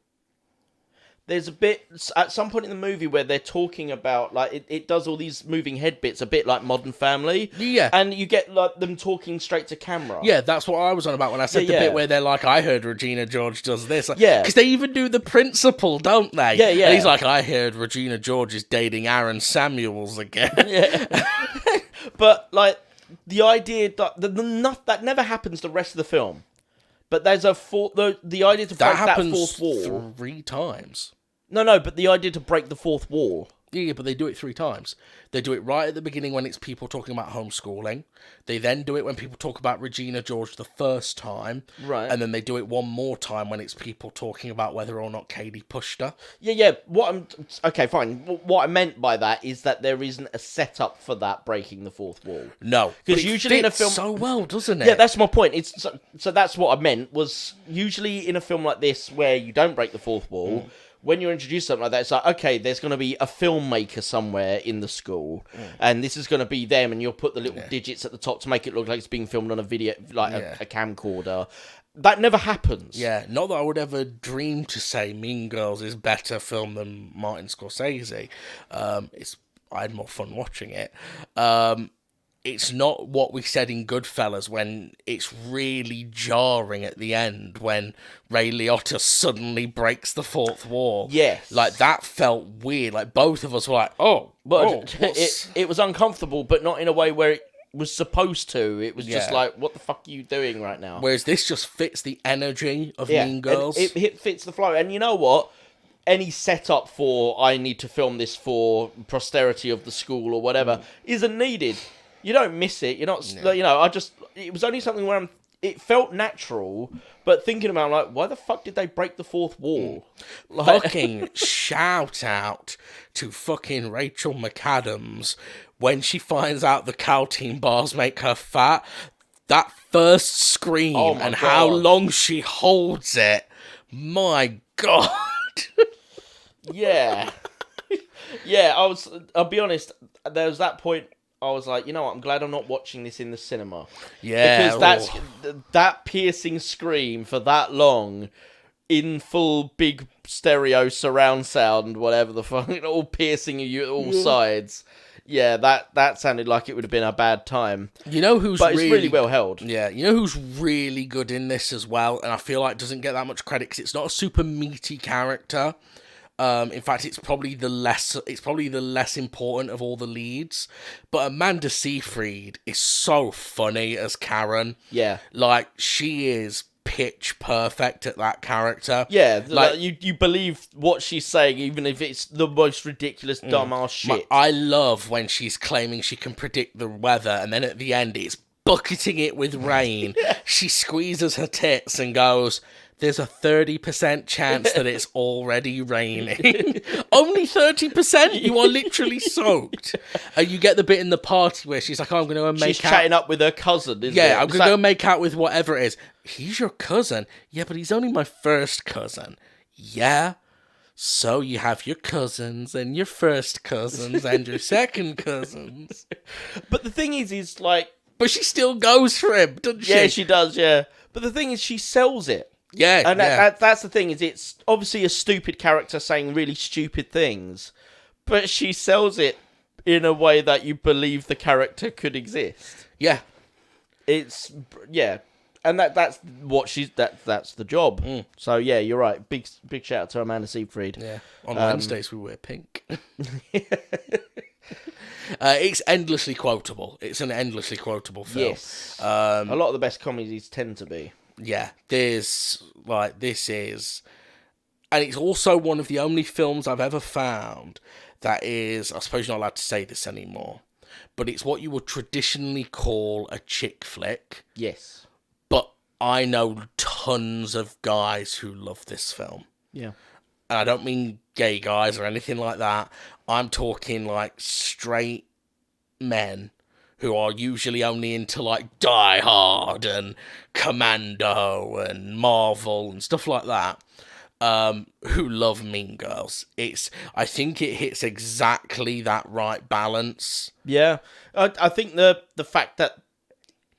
S2: There's a bit at some point in the movie where they're talking about, like, it does all these moving head bits, a bit like Modern Family.
S1: Yeah.
S2: And you get, like, them talking straight to camera.
S1: Yeah, that's what I was on about when I said the bit where they're like, I heard Regina George does this.
S2: Yeah.
S1: Because they even do the principal, don't they?
S2: Yeah.
S1: And he's like, I heard Regina George is dating Aaron Samuels again.
S2: Yeah. But, like, the idea that that never happens the rest of the film. But there's the idea to break that fourth wall.
S1: That happens 3 times.
S2: No, but the idea to break the fourth wall.
S1: Yeah, but they do it 3 times. They do it right at the beginning when it's people talking about homeschooling. They then do it when people talk about Regina George the first time.
S2: Right.
S1: And then they do it one more time when it's people talking about whether or not Katie pushed her.
S2: Yeah. Okay, fine. What I meant by that is that there isn't a setup for that breaking the fourth wall.
S1: No.
S2: Because usually in a film...
S1: so well, doesn't it?
S2: Yeah, that's my point. So that's what I meant, was usually in a film like this where you don't break the fourth wall... When you're introduced to something like that, it's like, okay, there's going to be a filmmaker somewhere in the school, and this is going to be them, and you'll put the little digits at the top to make it look like it's being filmed on a video, like a camcorder. That never happens.
S1: Yeah, not that I would ever dream to say Mean Girls is better film than Martin Scorsese. I had more fun watching it. It's not what we said in Goodfellas, when it's really jarring at the end when Ray Liotta suddenly breaks the fourth wall.
S2: Yes.
S1: Like, that felt weird. Like, both of us were like,
S2: it was uncomfortable, but not in a way where it was supposed to. It was just like, what the fuck are you doing right now?
S1: Whereas this just fits the energy of Mean Girls.
S2: It fits the flow. And you know what? Any setup for, I need to film this for posterity of the school or whatever, isn't needed. You don't miss it. You're not, it was only something where it felt natural, but thinking about, like, why the fuck did they break the fourth wall?
S1: Like, fucking shout out to fucking Rachel McAdams when she finds out the Caltine bars make her fat. That first scream and how long she holds it. My God.
S2: Yeah. I'll be honest, there was that point I was like, you know what, I'm glad I'm not watching this in the cinema.
S1: Yeah.
S2: Because that piercing scream for that long, in full big stereo surround sound, whatever the fuck, all piercing you at all sides. Yeah, that sounded like it would have been a bad time.
S1: You know who's
S2: but it's really well held.
S1: Yeah, you know who's really good in this as well, and I feel like doesn't get that much credit because it's not a super meaty character. In fact, it's probably the less important of all the leads. But Amanda Seyfried is so funny as Karen.
S2: Yeah,
S1: like, she is pitch perfect at that character.
S2: Yeah, like you believe what she's saying, even if it's the most ridiculous dumbass shit.
S1: I love when she's claiming she can predict the weather, and then at the end it's bucketing it with rain. She squeezes her tits and goes, there's a 30% chance that it's already raining. Only 30%? You are literally soaked. And you get the bit in the party where she's like, I'm going to go and make out.
S2: She's chatting up with her cousin, isn't it?
S1: Yeah, I'm going to go make out with whatever it is. He's your cousin? Yeah, but he's only my first cousin. Yeah? So you have your cousins and your first cousins and your second cousins.
S2: But the thing is like...
S1: But she still goes for him, doesn't she?
S2: Yeah, she does, yeah. But the thing is, she sells it.
S1: Yeah,
S2: and that's the thing, is it's obviously a stupid character saying really stupid things, but she sells it in a way that you believe the character could exist.
S1: Yeah.
S2: It's, yeah. And that's what that's the job. So yeah, you're right. Big shout out to Amanda Seyfried.
S1: Yeah. On Wednesdays we wear pink. It's endlessly quotable. It's an endlessly quotable film.
S2: Yes. A lot of the best comedies tend to be.
S1: Yeah. This is, and it's also one of the only films I've ever found that is, I suppose you're not allowed to say this anymore, but it's what you would traditionally call a chick flick.
S2: Yes.
S1: But I know tons of guys who love this film.
S2: Yeah.
S1: And I don't mean gay guys or anything like that. I'm talking like straight men who are usually only into like Die Hard and Commando and Marvel and stuff like that, who love Mean Girls. I think it hits exactly that right balance.
S2: Yeah. I think the fact that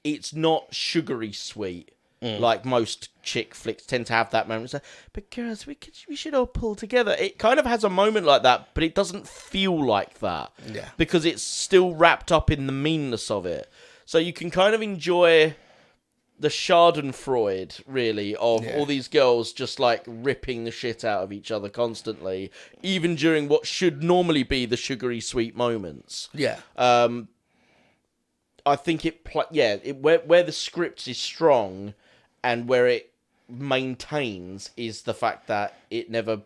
S2: it's not sugary sweet. Like most chick flicks tend to have that moment. It's like, but girls, we should all pull together. It kind of has a moment like that, but it doesn't feel like that.
S1: Yeah.
S2: Because it's still wrapped up in the meanness of it. So you can kind of enjoy the schadenfreude, really, of all these girls just like ripping the shit out of each other constantly, even during what should normally be the sugary sweet moments.
S1: Yeah.
S2: I think where the script is strong and where it maintains is the fact that it never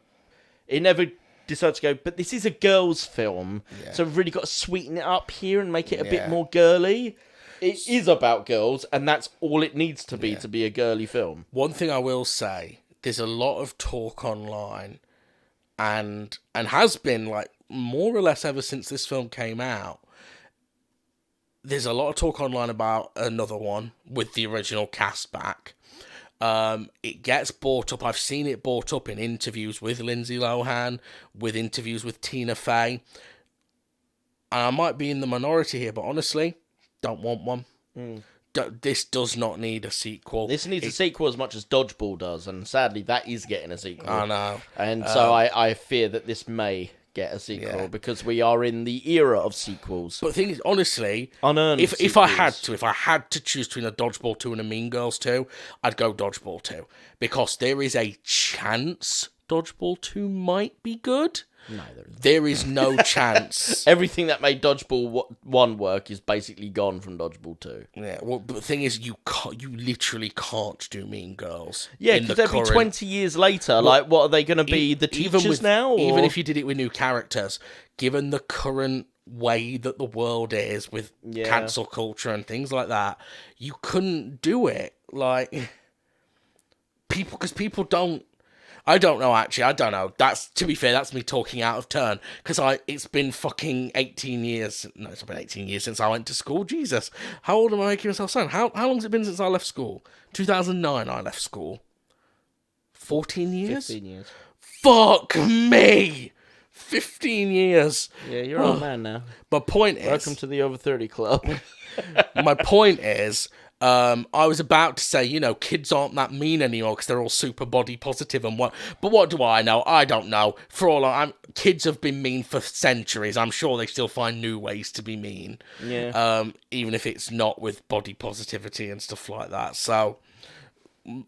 S2: decides to go, but this is a girls' film, so we've really got to sweeten it up here and make it a bit more girly. It is about girls, and that's all it needs to be a girly film.
S1: One thing I will say, there's a lot of talk online, and has been like more or less ever since this film came out. There's a lot of talk online about another one with the original cast back. It gets brought up. I've seen it brought up in interviews with Lindsay Lohan, with interviews with Tina Fey. And I might be in the minority here, but honestly, don't want one. This does not need a sequel.
S2: This needs a sequel as much as Dodgeball does, and sadly, that is getting a sequel.
S1: I know.
S2: And so I fear that this may get a sequel because we are in the era of sequels.
S1: But the thing is, honestly,
S2: unearned
S1: if I had to choose between a Dodgeball 2 and a Mean Girls 2, I'd go Dodgeball 2, because there is a chance Dodgeball 2 might be good.
S2: No,
S1: there is no chance.
S2: Everything that made Dodgeball 1 work is basically gone from Dodgeball 2.
S1: Yeah, well, but the thing is, you literally can't do Mean Girls.
S2: Yeah, because they'll be 20 years later. Like, what are they going to be, the teachers now? Or?
S1: Even if you did it with new characters, given the current way that the world is with cancel culture and things like that, you couldn't do it. Like, because people don't. I don't know, actually. I don't know. To be fair, that's me talking out of turn. Because it's been fucking 18 years. No, it's been 18 years since I went to school. Jesus. How old am I making myself sound? How long has it been since I left school? 2009 I left school. 14 years?
S2: 15 years.
S1: Fuck me! 15 years.
S2: Yeah, you're an old man now.
S1: My point is...
S2: Welcome to the over 30 club.
S1: My point is... I was about to say, kids aren't that mean anymore because they're all super body positive and what. But what do I know? I don't know. For all kids have been mean for centuries. I'm sure they still find new ways to be mean.
S2: Yeah.
S1: Even if it's not with body positivity and stuff like that. So,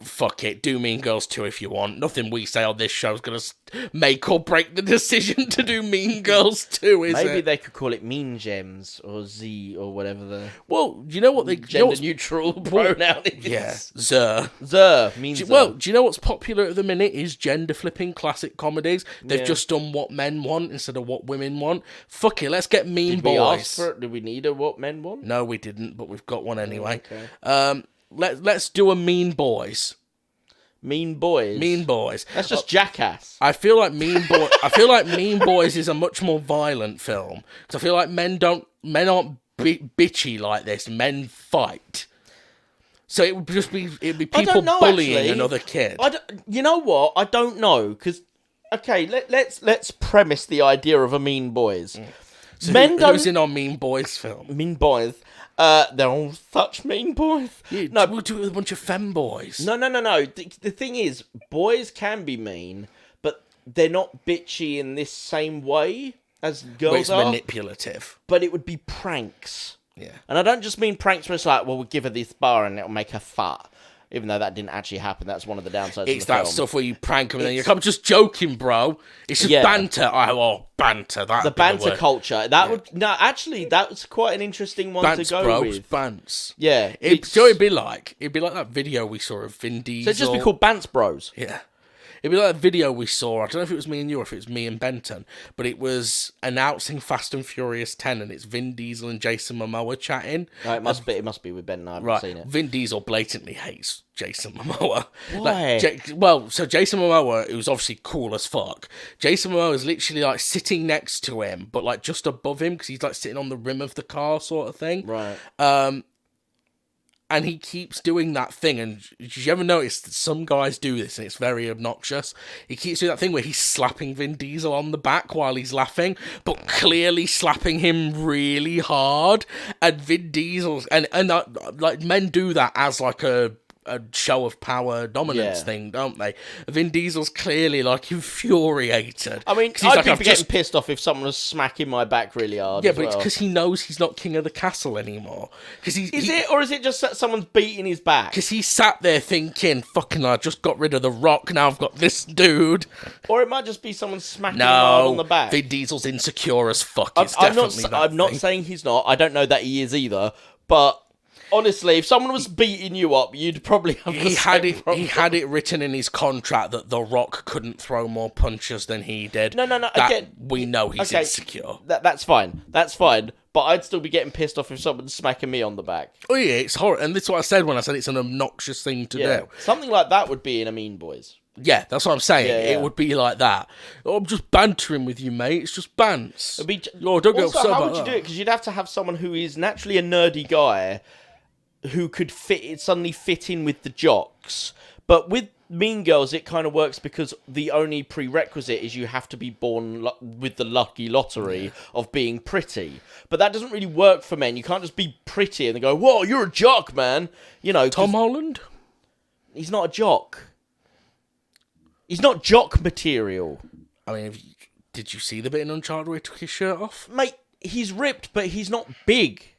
S1: fuck it. Do Mean Girls 2 if you want. Nothing we say on this show is going to make or break the decision to do Mean Girls 2, is it?
S2: Maybe they could call it Mean Gems or Z or whatever the...
S1: Well, you know what they...
S2: Gender-neutral pronoun is.
S1: Yeah, Zer.
S2: Zer means
S1: Well, do you know what's popular at the minute is gender-flipping classic comedies. They've just done what men want instead of what women want. Fuck it, let's get Mean Boys.
S2: Did we need a what men want?
S1: No, we didn't, but we've got one anyway.
S2: Okay.
S1: Let's do a Mean Boys.
S2: Mean Boys.
S1: Mean Boys.
S2: That's just Jackass.
S1: I feel like Mean Boys is a much more violent film. Because I feel like men aren't bitchy like this. Men fight. So it'd be people bullying another kid.
S2: You know what? I don't know, because okay, let's premise the idea of a Mean Boys.
S1: So who's in our Mean Boys film?
S2: Mean Boys. They're all such mean boys.
S1: Yeah, no, we'll do it with a bunch of femboys.
S2: No. The thing is, boys can be mean, but they're not bitchy in this same way as girls are.
S1: It's manipulative.
S2: But it would be pranks.
S1: Yeah.
S2: And I don't just mean pranks where it's like, well, we'll give her this bar and it'll make her fart. Even though that didn't actually happen, that's one of the downsides
S1: It's
S2: of the
S1: that
S2: film.
S1: stuff where you prank them and then you're like, I'm just joking, bro. It's just banter. Banter.
S2: The banter culture. That was quite an interesting one to go
S1: bro.
S2: with.
S1: Bants.
S2: Yeah.
S1: It'd be like that video we saw of Vin Diesel.
S2: So it'd just be called Bants Bros.
S1: Yeah. It'd be like that video we saw. I don't know if it was me and you or if it was me and Benton, but it was announcing Fast and Furious 10, and it's Vin Diesel and Jason Momoa chatting.
S2: Oh, it must be with Ben. I haven't seen it.
S1: Vin Diesel blatantly hates Jason Momoa.
S2: Why?
S1: So Jason Momoa, who's obviously cool as fuck. Jason Momoa is literally like sitting next to him, but like just above him because he's like sitting on the rim of the car, sort of thing.
S2: Right.
S1: And he keeps doing that thing, and did you ever notice that some guys do this, and it's very obnoxious? He keeps doing that thing where he's slapping Vin Diesel on the back while he's laughing, but clearly slapping him really hard. And Vin Diesel, and like men do that as like a show of power dominance thing, don't they? Vin Diesel's clearly like infuriated.
S2: I mean, I'd be getting pissed off if someone was smacking my back really hard.
S1: Yeah, but it's because he knows he's not king of the castle anymore. Is
S2: it just that someone's beating his back?
S1: Because he sat there thinking, fucking, I just got rid of The Rock, now I've got this dude.
S2: Or it might just be someone smacking him hard on the back.
S1: Vin Diesel's insecure as fuck.
S2: I'm not saying he's not. I don't know that he is either. But honestly, if someone was beating you up, you'd probably have the same problem.
S1: He had it written in his contract that The Rock couldn't throw more punches than he did.
S2: No. Again,
S1: we know he's insecure.
S2: That's fine. But I'd still be getting pissed off if someone's smacking me on the back.
S1: Oh yeah, it's horrible. And that's what I said when I said it's an obnoxious thing to do.
S2: Something like that would be in a Mean Boys.
S1: Yeah, that's what I'm saying.
S2: Yeah.
S1: It would be like that. Oh, I'm just bantering with you, mate. It's just bants.
S2: Don't get
S1: upset
S2: how
S1: about
S2: would you
S1: that.
S2: do it? Because you'd have to have someone who is naturally a nerdy guy who could suddenly fit in with the jocks. But with Mean Girls, it kind of works because the only prerequisite is you have to be born with the lucky lottery of being pretty. But that doesn't really work for men. You can't just be pretty and they go, whoa, you're a jock, man. You know,
S1: Tom Holland?
S2: He's not a jock. He's not jock material.
S1: I mean, did you see the bit in Uncharted where he took his shirt off?
S2: Mate, he's ripped, but he's not big.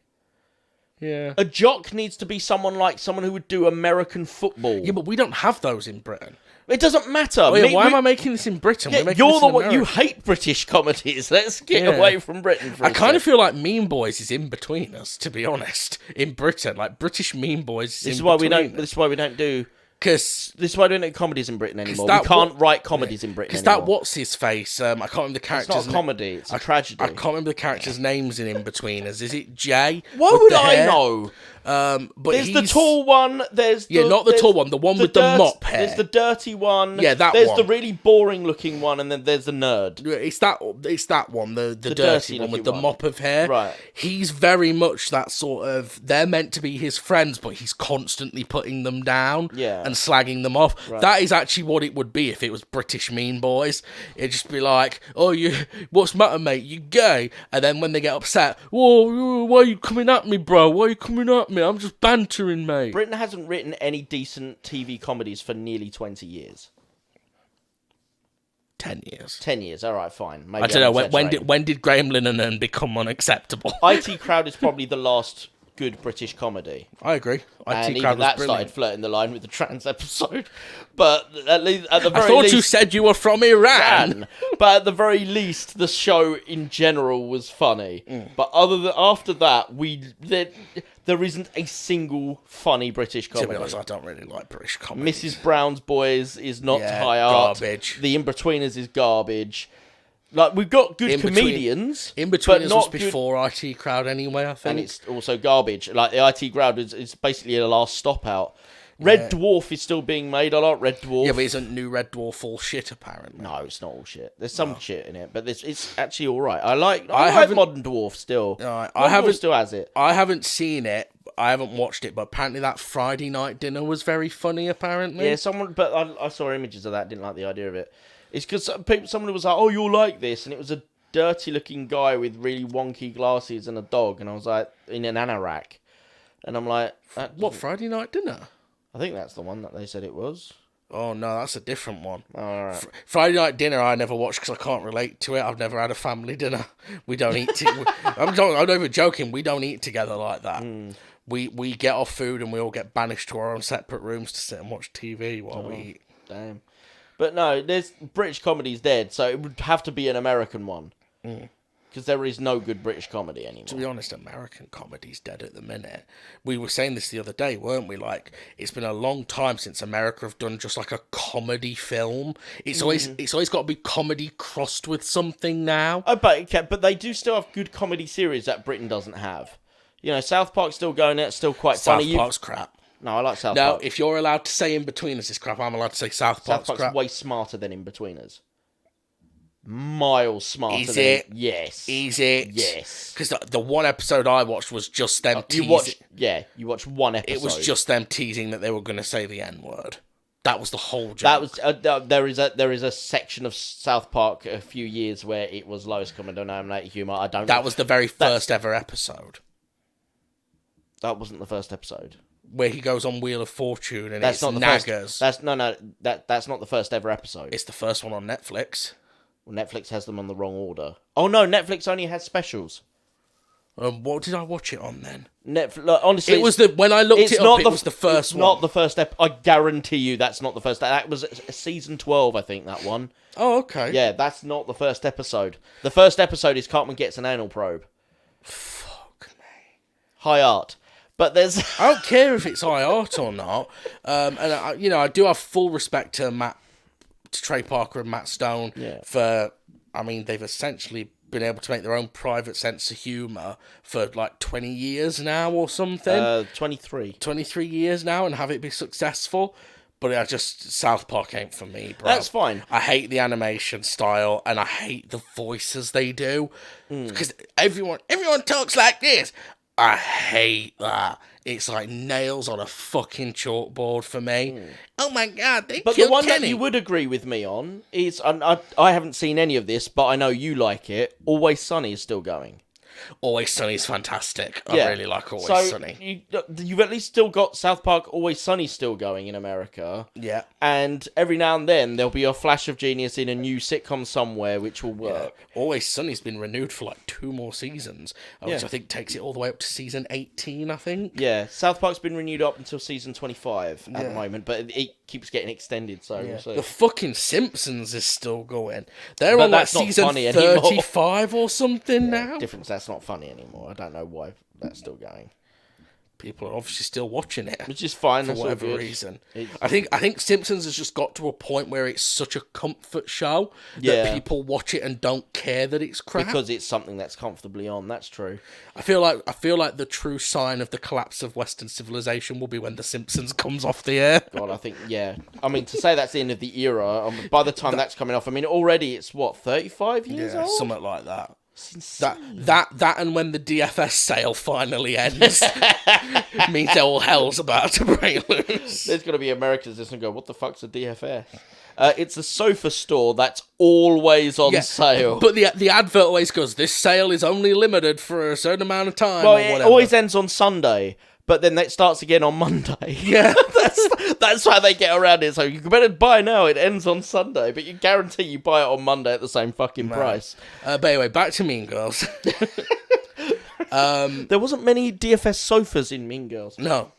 S1: Yeah.
S2: A jock needs to be someone who would do American football.
S1: Yeah, but we don't have those in Britain.
S2: It doesn't matter.
S1: Oh, yeah, why am I making this in Britain?
S2: Yeah, you're the one. You hate British comedies. Let's get away from Britain for a
S1: I kind of feel like Mean Boys is in between us, to be honest. In Britain, like British Mean Boys is in between us.
S2: This is why we don't do...
S1: Because
S2: this is why we don't do comedies in Britain anymore. We can't write comedies in Britain anymore.
S1: Because that what's-his-face, I can't remember the character's
S2: It's not a comedy, it's a tragedy.
S1: I can't remember the character's names in betweeners. Is it Jay?
S2: Why would I know?
S1: But
S2: there's the tall one.
S1: Not the tall one. The one with the mop hair.
S2: There's the dirty one.
S1: Yeah, that
S2: there's
S1: one.
S2: There's the really boring looking one, and then there's the nerd.
S1: It's that one. The dirty one with the mop of hair.
S2: Right.
S1: He's very much that sort of. They're meant to be his friends, but he's constantly putting them down.
S2: Yeah.
S1: And slagging them off.
S2: Right.
S1: That is actually what it would be if it was British Mean Boys. It'd just be like, "Oh, what's the matter, mate? You gay?" And then when they get upset, "Whoa, why are you coming at me, bro? Why are you coming at me? I'm just bantering, mate."
S2: Britain hasn't written any decent TV comedies for nearly 20 years.
S1: 10 years.
S2: 10 years, all right, fine. Maybe
S1: I don't know, when did Graham Linehan become unacceptable?
S2: IT Crowd is probably the last good British comedy.
S1: I agree.
S2: And
S1: IT
S2: even
S1: Crowd was
S2: that
S1: brilliant.
S2: started flirting the line with the trans episode. But at the very least...
S1: I thought you said you were from Iran.
S2: But at the very least, the show in general was funny. But after that, there isn't a single funny British comedy.
S1: To be honest, I don't really like British comedy.
S2: Mrs. Brown's Boys is not high art.
S1: Garbage.
S2: The In-Betweeners is garbage. Like, we've got good comedians.
S1: In-Betweeners was before IT Crowd anyway, I think.
S2: And it's also garbage. Like, the IT Crowd is basically a last stop out. Red Dwarf is still being made. I like Red Dwarf.
S1: Yeah, but isn't New Red Dwarf all shit, apparently?
S2: No, it's not all shit. There's some shit in it, but it's actually all right. I like Modern Dwarf still.
S1: Right,
S2: Dwarf still has it.
S1: I haven't seen it. I haven't watched it, but apparently that Friday night dinner was very funny, apparently.
S2: Yeah, but I saw images of that, didn't like the idea of it. It's because someone was like, "Oh, you'll like this," and it was a dirty-looking guy with really wonky glasses and a dog, and I was like, in an anorak, and I'm like,
S1: what Friday night dinner?
S2: I think that's the one that they said it was.
S1: Oh no, that's a different one.
S2: All right.
S1: Friday night dinner I never watched because I can't relate to it. I've never had a family dinner. We don't eat. I'm not even joking. We don't eat together like that. We get our food and we all get banished to our own separate rooms to sit and watch TV while we eat.
S2: Damn. But no, there's British comedy's dead, so it would have to be an American one. Because there is no good British comedy anymore.
S1: To be honest, American comedy's dead at the minute. We were saying this the other day, weren't we? Like, it's been a long time since America have done just like a comedy film. It's always got to be comedy crossed with something now.
S2: Oh, but they do still have good comedy series that Britain doesn't have. You know, South Park's still going. It's still quite funny.
S1: South Park's crap.
S2: No, I like South
S1: No,
S2: Park.
S1: if you're allowed to say In Betweeners is crap, I'm allowed to say South Park's crap.
S2: way smarter than In Betweeners. Miles smarter.
S1: Is it?
S2: Yes.
S1: Is it?
S2: Yes.
S1: Because the one episode I watched was just them teasing.
S2: You watched one episode.
S1: It was just them teasing that they were going to say the N-word. That was the whole joke.
S2: That was there is a section of South Park a few years where it was lowest common denominator humor. That
S1: was the very first ever episode.
S2: That wasn't the first episode.
S1: Where he goes on Wheel of Fortune and
S2: that's
S1: it's
S2: not the
S1: naggers.
S2: That's not the first ever eepisode.
S1: It's the first one on Netflix.
S2: Well, Netflix has them on the wrong order. Oh no, Netflix only has specials.
S1: What did I watch it on then?
S2: Netflix. Honestly,
S1: it was when I looked it up. It was the first one.
S2: Not the first I guarantee you, that's not the first. That was season 12, I think. That one.
S1: Oh, okay.
S2: Yeah, that's not the first episode. The first episode is Cartman gets an anal probe.
S1: Fuck me.
S2: High art. But there's...
S1: I don't care if it's high art or not. And, I do have full respect to Trey Parker and Matt Stone for... I mean, they've essentially been able to make their own private sense of humour for, 20 years now or something.
S2: 23.
S1: 23 years now and have it be successful. But South Park ain't for me, bro.
S2: That's fine.
S1: I hate the animation style and I hate the voices they do. Because everyone talks like this. I hate that. It's like nails on a fucking chalkboard for me. Oh my god, they killed Kenny. But the one that
S2: you would agree with me on is, I haven't seen any of this, but I know you like it, Always Sunny is still going.
S1: Always Sunny is fantastic. I really like Always Sunny.
S2: You've at least still got South Park Always Sunny still going in America.
S1: Yeah.
S2: And every now and then there'll be a flash of genius in a new sitcom somewhere which will work.
S1: Yeah. Always Sunny's been renewed for 2 more seasons, which I think takes it all the way up to season 18, I think.
S2: Yeah, South Park's been renewed up until season 25 at the moment, but it keeps getting extended, so we'll see.
S1: The fucking Simpsons is still going. They're on season 35 or something now.
S2: Difference, that's not funny anymore. I don't know why that's still going.
S1: People are obviously still watching it,
S2: which is fine
S1: for whatever reason. I think Simpsons has just got to a point where it's such a comfort show that people watch it and don't care that it's crap
S2: because it's something that's comfortably on. That's true.
S1: I feel like the true sign of the collapse of Western civilization will be when The Simpsons comes off the air.
S2: God, I think I mean, to say that's the end of the era, by the time that's coming off, I mean already it's 35 years old,
S1: something like that. That and when the DFS sale finally ends means all hell's about to break loose.
S2: There's going to be Americans just going to go, what the fuck's a DFS? It's a sofa store that's always on sale.
S1: But the advert always goes, this sale is only limited for a certain amount of time.
S2: Well, it always ends on Sunday, but then it starts again on Monday.
S1: Yeah.
S2: That's how they get around it. So you better buy now, it ends on Sunday, but you guarantee you buy it on Monday at the same fucking price.
S1: But anyway, back to Mean Girls.
S2: There wasn't many DFS sofas in Mean Girls.
S1: No.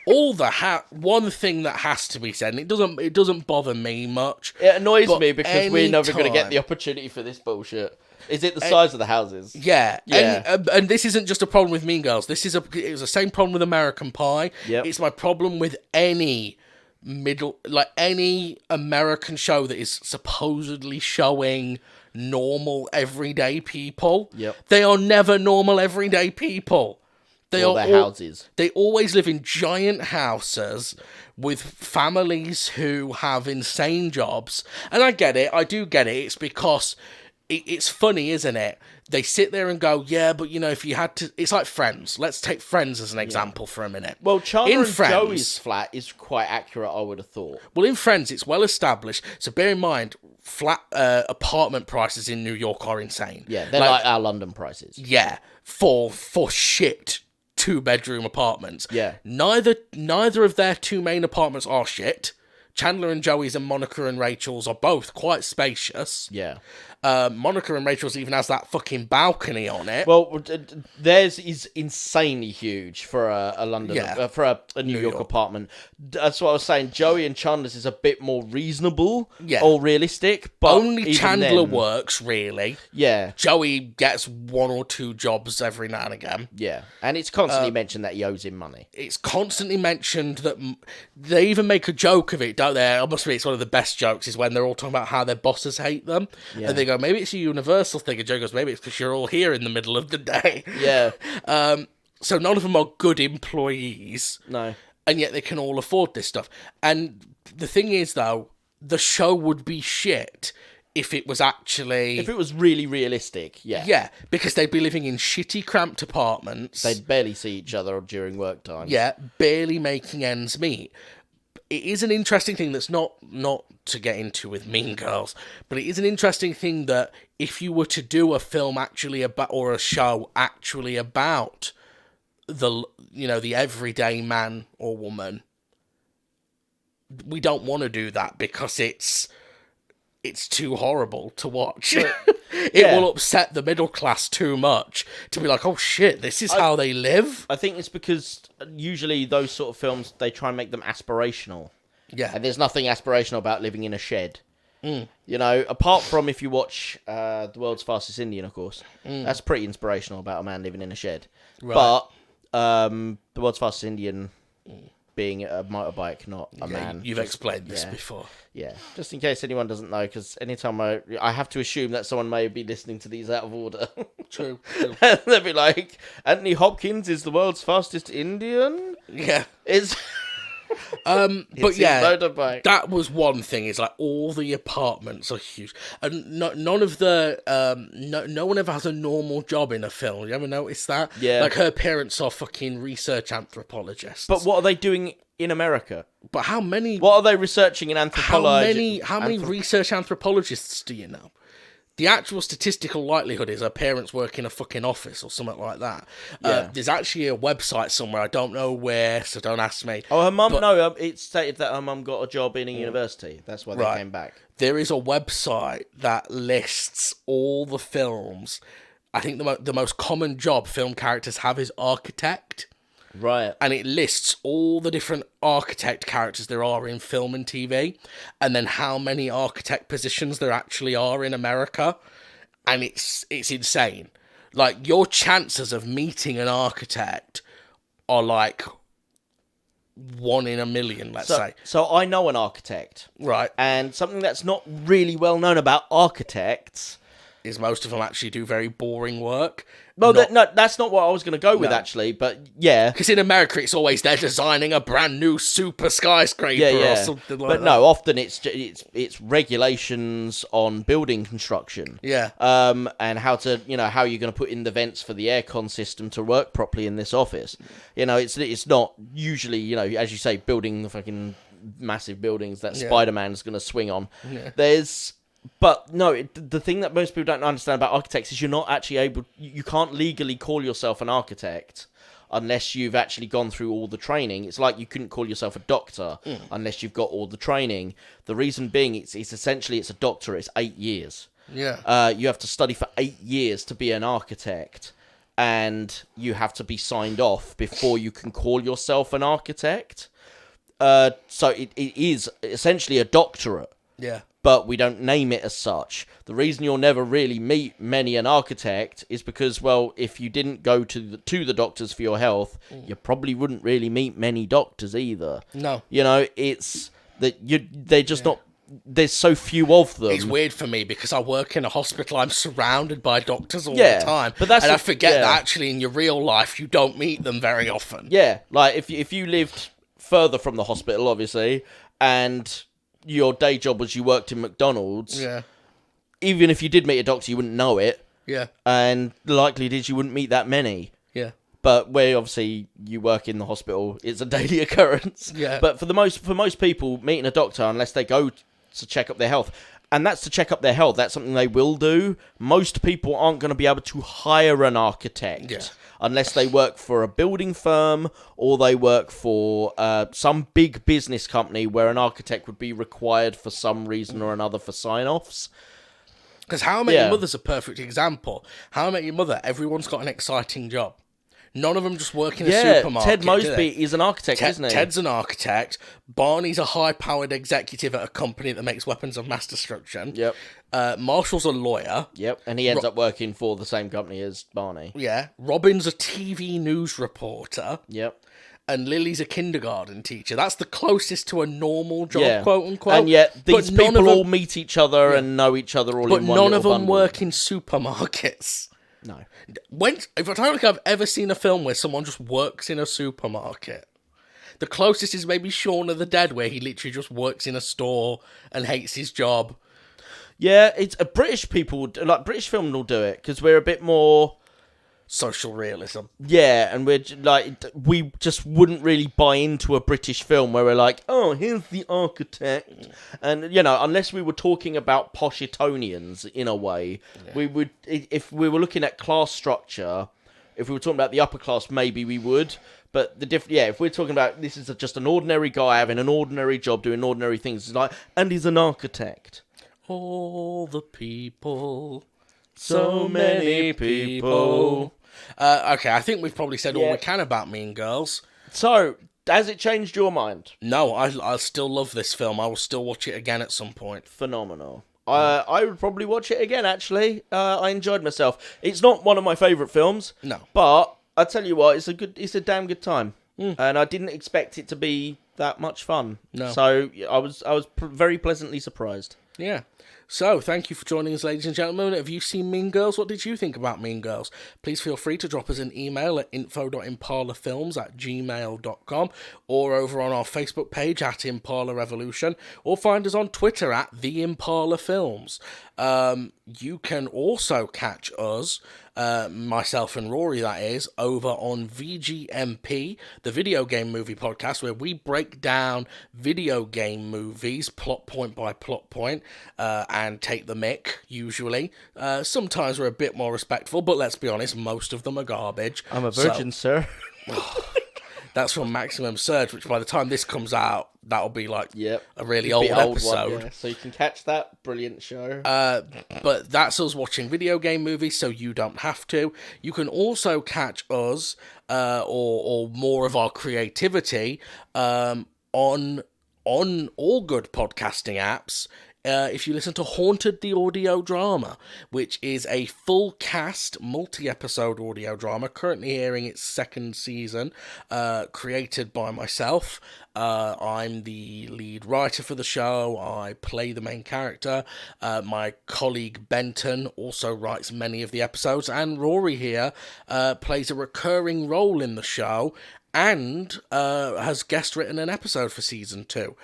S1: One thing that has to be said, and it doesn't bother me much.
S2: It annoys me because we're never going to get the opportunity for this bullshit. Is it the size of the houses?
S1: Yeah. And this isn't just a problem with Mean Girls. It was the same problem with American Pie.
S2: Yep.
S1: It's my problem with any American show that is supposedly showing normal everyday people.
S2: Yep.
S1: They are never normal everyday people.
S2: Houses.
S1: They always live in giant houses with families who have insane jobs. And I get it. I do get it. It's because it's funny, isn't it? They sit there and go, yeah, but if you had to... It's like Friends. Let's take Friends as an example for a minute.
S2: Well, Chandler and Joey's flat is quite accurate, I would have thought.
S1: Well, in Friends, it's well established. So bear in mind, flat apartment prices in New York are insane.
S2: Yeah, they're like our London prices.
S1: Yeah, for shit 2-bedroom apartments.
S2: Yeah.
S1: Neither of their 2 main apartments are shit, Chandler and Joey's and Monica and Rachel's are both quite spacious.
S2: Yeah.
S1: Monica and Rachel's even has that fucking balcony on it.
S2: Well, theirs is insanely huge for a London, for a New York apartment. That's what I was saying. Joey and Chandler's is a bit more reasonable or realistic, but
S1: only Chandler works, really.
S2: Yeah.
S1: Joey gets 1 or 2 jobs every now and again.
S2: Yeah, and it's constantly mentioned that he owes him money.
S1: It's constantly mentioned that they even make a joke of it, don't they? I must admit, it's one of the best jokes is when they're all talking about how their bosses hate them. Yeah. And they go, maybe it's a universal thing. And Joe goes, maybe it's because you're all here in the middle of the day.
S2: Yeah.
S1: So none of them are good employees.
S2: No.
S1: And yet they can all afford this stuff. And the thing is, though, the show would be shit if it was actually...
S2: If it was really realistic, yeah.
S1: Yeah, because they'd be living in shitty, cramped apartments.
S2: They'd barely see each other during work times.
S1: Yeah, barely making ends meet. It is an interesting thing that's not to get into with Mean Girls, but it is an interesting thing that if you were to do a film actually about, or a show actually about the everyday man or woman, we don't want to do that because it's too horrible to watch. It will upset the middle class too much to be like, oh shit, this is how they live.
S2: I think it's because usually those sort of films, they try and make them aspirational.
S1: Yeah.
S2: And there's nothing aspirational about living in a shed. You know, apart from if you watch The World's Fastest Indian, of course. That's pretty inspirational about a man living in a shed. Right. But The World's Fastest Indian... being a motorbike, not a man.
S1: You've explained this before.
S2: Yeah, just in case anyone doesn't know, because anytime I have to assume that someone may be listening to these out of order.
S1: True.
S2: They'll be like, Anthony Hopkins is the world's fastest Indian?
S1: Yeah.
S2: It's...
S1: but yeah,
S2: motorbike.
S1: That was one thing. Is like all the apartments are huge, and none of the no one ever has a normal job in a film. You ever notice that?
S2: Yeah,
S1: like her parents are fucking research anthropologists.
S2: But what are they doing in America?
S1: But how many?
S2: What are they researching in anthropology?
S1: How many research anthropologists do you know? The actual statistical likelihood is her parents work in a fucking office or something like that.
S2: Yeah.
S1: There's actually a website somewhere, I don't know where, so don't ask me.
S2: Oh, her mum, it stated that her mum got a job in a university. That's why they came back.
S1: There is a website that lists all the films. I think the most common job film characters have is architect.
S2: Right.
S1: And it lists all the different architect characters there are in film and TV, and then how many architect positions there actually are in America. And it's insane. Like, your chances of meeting an architect are like 1 in a million, let's say.
S2: So I know an architect.
S1: Right.
S2: And something that's not really well known about architects
S1: is most of them actually do very boring work.
S2: Well, that's not what I was going to go with, actually, but yeah.
S1: Because in America, it's always they're designing a brand new super skyscraper or something like that.
S2: But no, often it's regulations on building construction.
S1: Yeah.
S2: And how you're going to put in the vents for the aircon system to work properly in this office. You know, it's not usually, you know, as you say, building the fucking massive buildings that Spider-Man's going to swing on. Yeah. But no, the thing that most people don't understand about architects is you're not actually you can't legally call yourself an architect unless you've actually gone through all the training. It's like you couldn't call yourself a doctor unless you've got all the training. The reason being, it's essentially a doctor. It's 8 years.
S1: Yeah.
S2: You have to study for 8 years to be an architect, and you have to be signed off before you can call yourself an architect. So it is essentially a doctorate.
S1: Yeah.
S2: But we don't name it as such. The reason you'll never really meet many an architect is because, well, if you didn't go to the doctors for your health, you probably wouldn't really meet many doctors either.
S1: No.
S2: You know, it's that they're just not... There's so few of them.
S1: It's weird for me because I work in a hospital. I'm surrounded by doctors all the time.
S2: But
S1: I forget that actually in your real life, you don't meet them very often.
S2: Yeah, like if you lived further from the hospital, obviously, and... your day job was you worked in McDonald's.
S1: Yeah.
S2: Even if you did meet a doctor, you wouldn't know it.
S1: Yeah.
S2: And the likelihood is you wouldn't meet that many.
S1: Yeah.
S2: But where obviously you work in the hospital, it's a daily occurrence.
S1: Yeah.
S2: But for most people, meeting a doctor, unless they go to check up their health, and that's to check up their health. That's something they will do. Most people aren't going to be able to hire an architect unless they work for a building firm or they work for some big business company where an architect would be required for some reason or another for sign-offs.
S1: Because How I Met Your Mother's a perfect example. How I Met Your Mother, everyone's got an exciting job. None of them just work in a supermarket.
S2: Ted Mosby is an architect, isn't he?
S1: Ted's an architect. Barney's a high-powered executive at a company that makes weapons of mass destruction.
S2: Yep.
S1: Marshall's a lawyer.
S2: Yep, and he ends up working for the same company as Barney.
S1: Yeah. Robin's a TV news reporter.
S2: Yep.
S1: And Lily's a kindergarten teacher. That's the closest to a normal job, quote unquote.
S2: And yet these people all meet each other and know each other all in one
S1: But none of them
S2: bundle.
S1: work in supermarkets.
S2: No.
S1: If I don't think I've ever seen a film where someone just works in a supermarket. The closest is maybe Shaun of the Dead, where he literally just works in a store and hates his job.
S2: Yeah, it's British people, like British film will do it because we're a bit more
S1: social realism.
S2: Yeah, and we just wouldn't really buy into a British film where we're like, oh, here's the architect, and unless we were talking about posh Etonians in a way, we would. If we were looking at class structure, if we were talking about the upper class, maybe we would. But if we're talking about this is just an ordinary guy having an ordinary job doing ordinary things, it's like, and he's an architect.
S1: All the people. So many people. Okay, I think we've probably said all we can about Mean Girls.
S2: So, has it changed your mind?
S1: No, I still love this film. I will still watch it again at some point.
S2: Phenomenal. I would probably watch it again, actually. I enjoyed myself. It's not one of my favourite films.
S1: No.
S2: But, I tell you what, it's a damn good time. And I didn't expect it to be that much fun.
S1: No.
S2: So, I was very pleasantly surprised.
S1: Yeah. So, thank you for joining us, ladies and gentlemen. Have you seen Mean Girls? What did you think about Mean Girls? Please feel free to drop us an email at info.impalafilms@gmail.com or over on our Facebook page at Impala Revolution, or find us on Twitter at The Impala Films. You can also catch us, myself and Rory, that is, over on VGMP, the video game movie podcast, where we break down video game movies plot point by plot point, and take the mick, usually. Sometimes we're a bit more respectful, but let's be honest, most of them are garbage.
S2: I'm a virgin, sir.
S1: That's from Maximum Surge, which by the time this comes out, that'll be like a really
S2: old
S1: episode.
S2: One, yeah. So you can catch that brilliant show.
S1: But that's us watching video game movies, so you don't have to. You can also catch us, or more of our creativity, on all good podcasting apps. If you listen to Haunted the Audio Drama, which is a full cast, multi-episode audio drama, currently airing its second season, created by myself. I'm the lead writer for the show. I play the main character. My colleague Benton also writes many of the episodes, and Rory here plays a recurring role in the show, and has guest written an episode for season 2,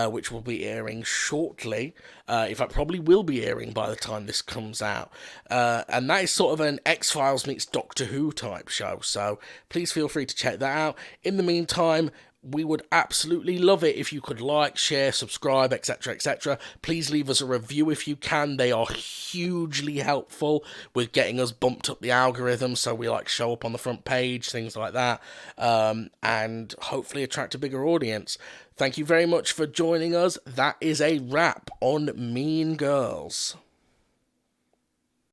S1: which will be airing shortly. In fact, probably will be airing by the time this comes out. And that is sort of an X-Files meets Doctor Who type show, so please feel free to check that out. In the meantime, we would absolutely love it if you could like, share, subscribe, etc., etc. Please leave us a review if you can. They are hugely helpful with getting us bumped up the algorithm, so we show up on the front page, things like that, and hopefully attract a bigger audience. Thank you very much for joining us. That is a wrap on Mean Girls.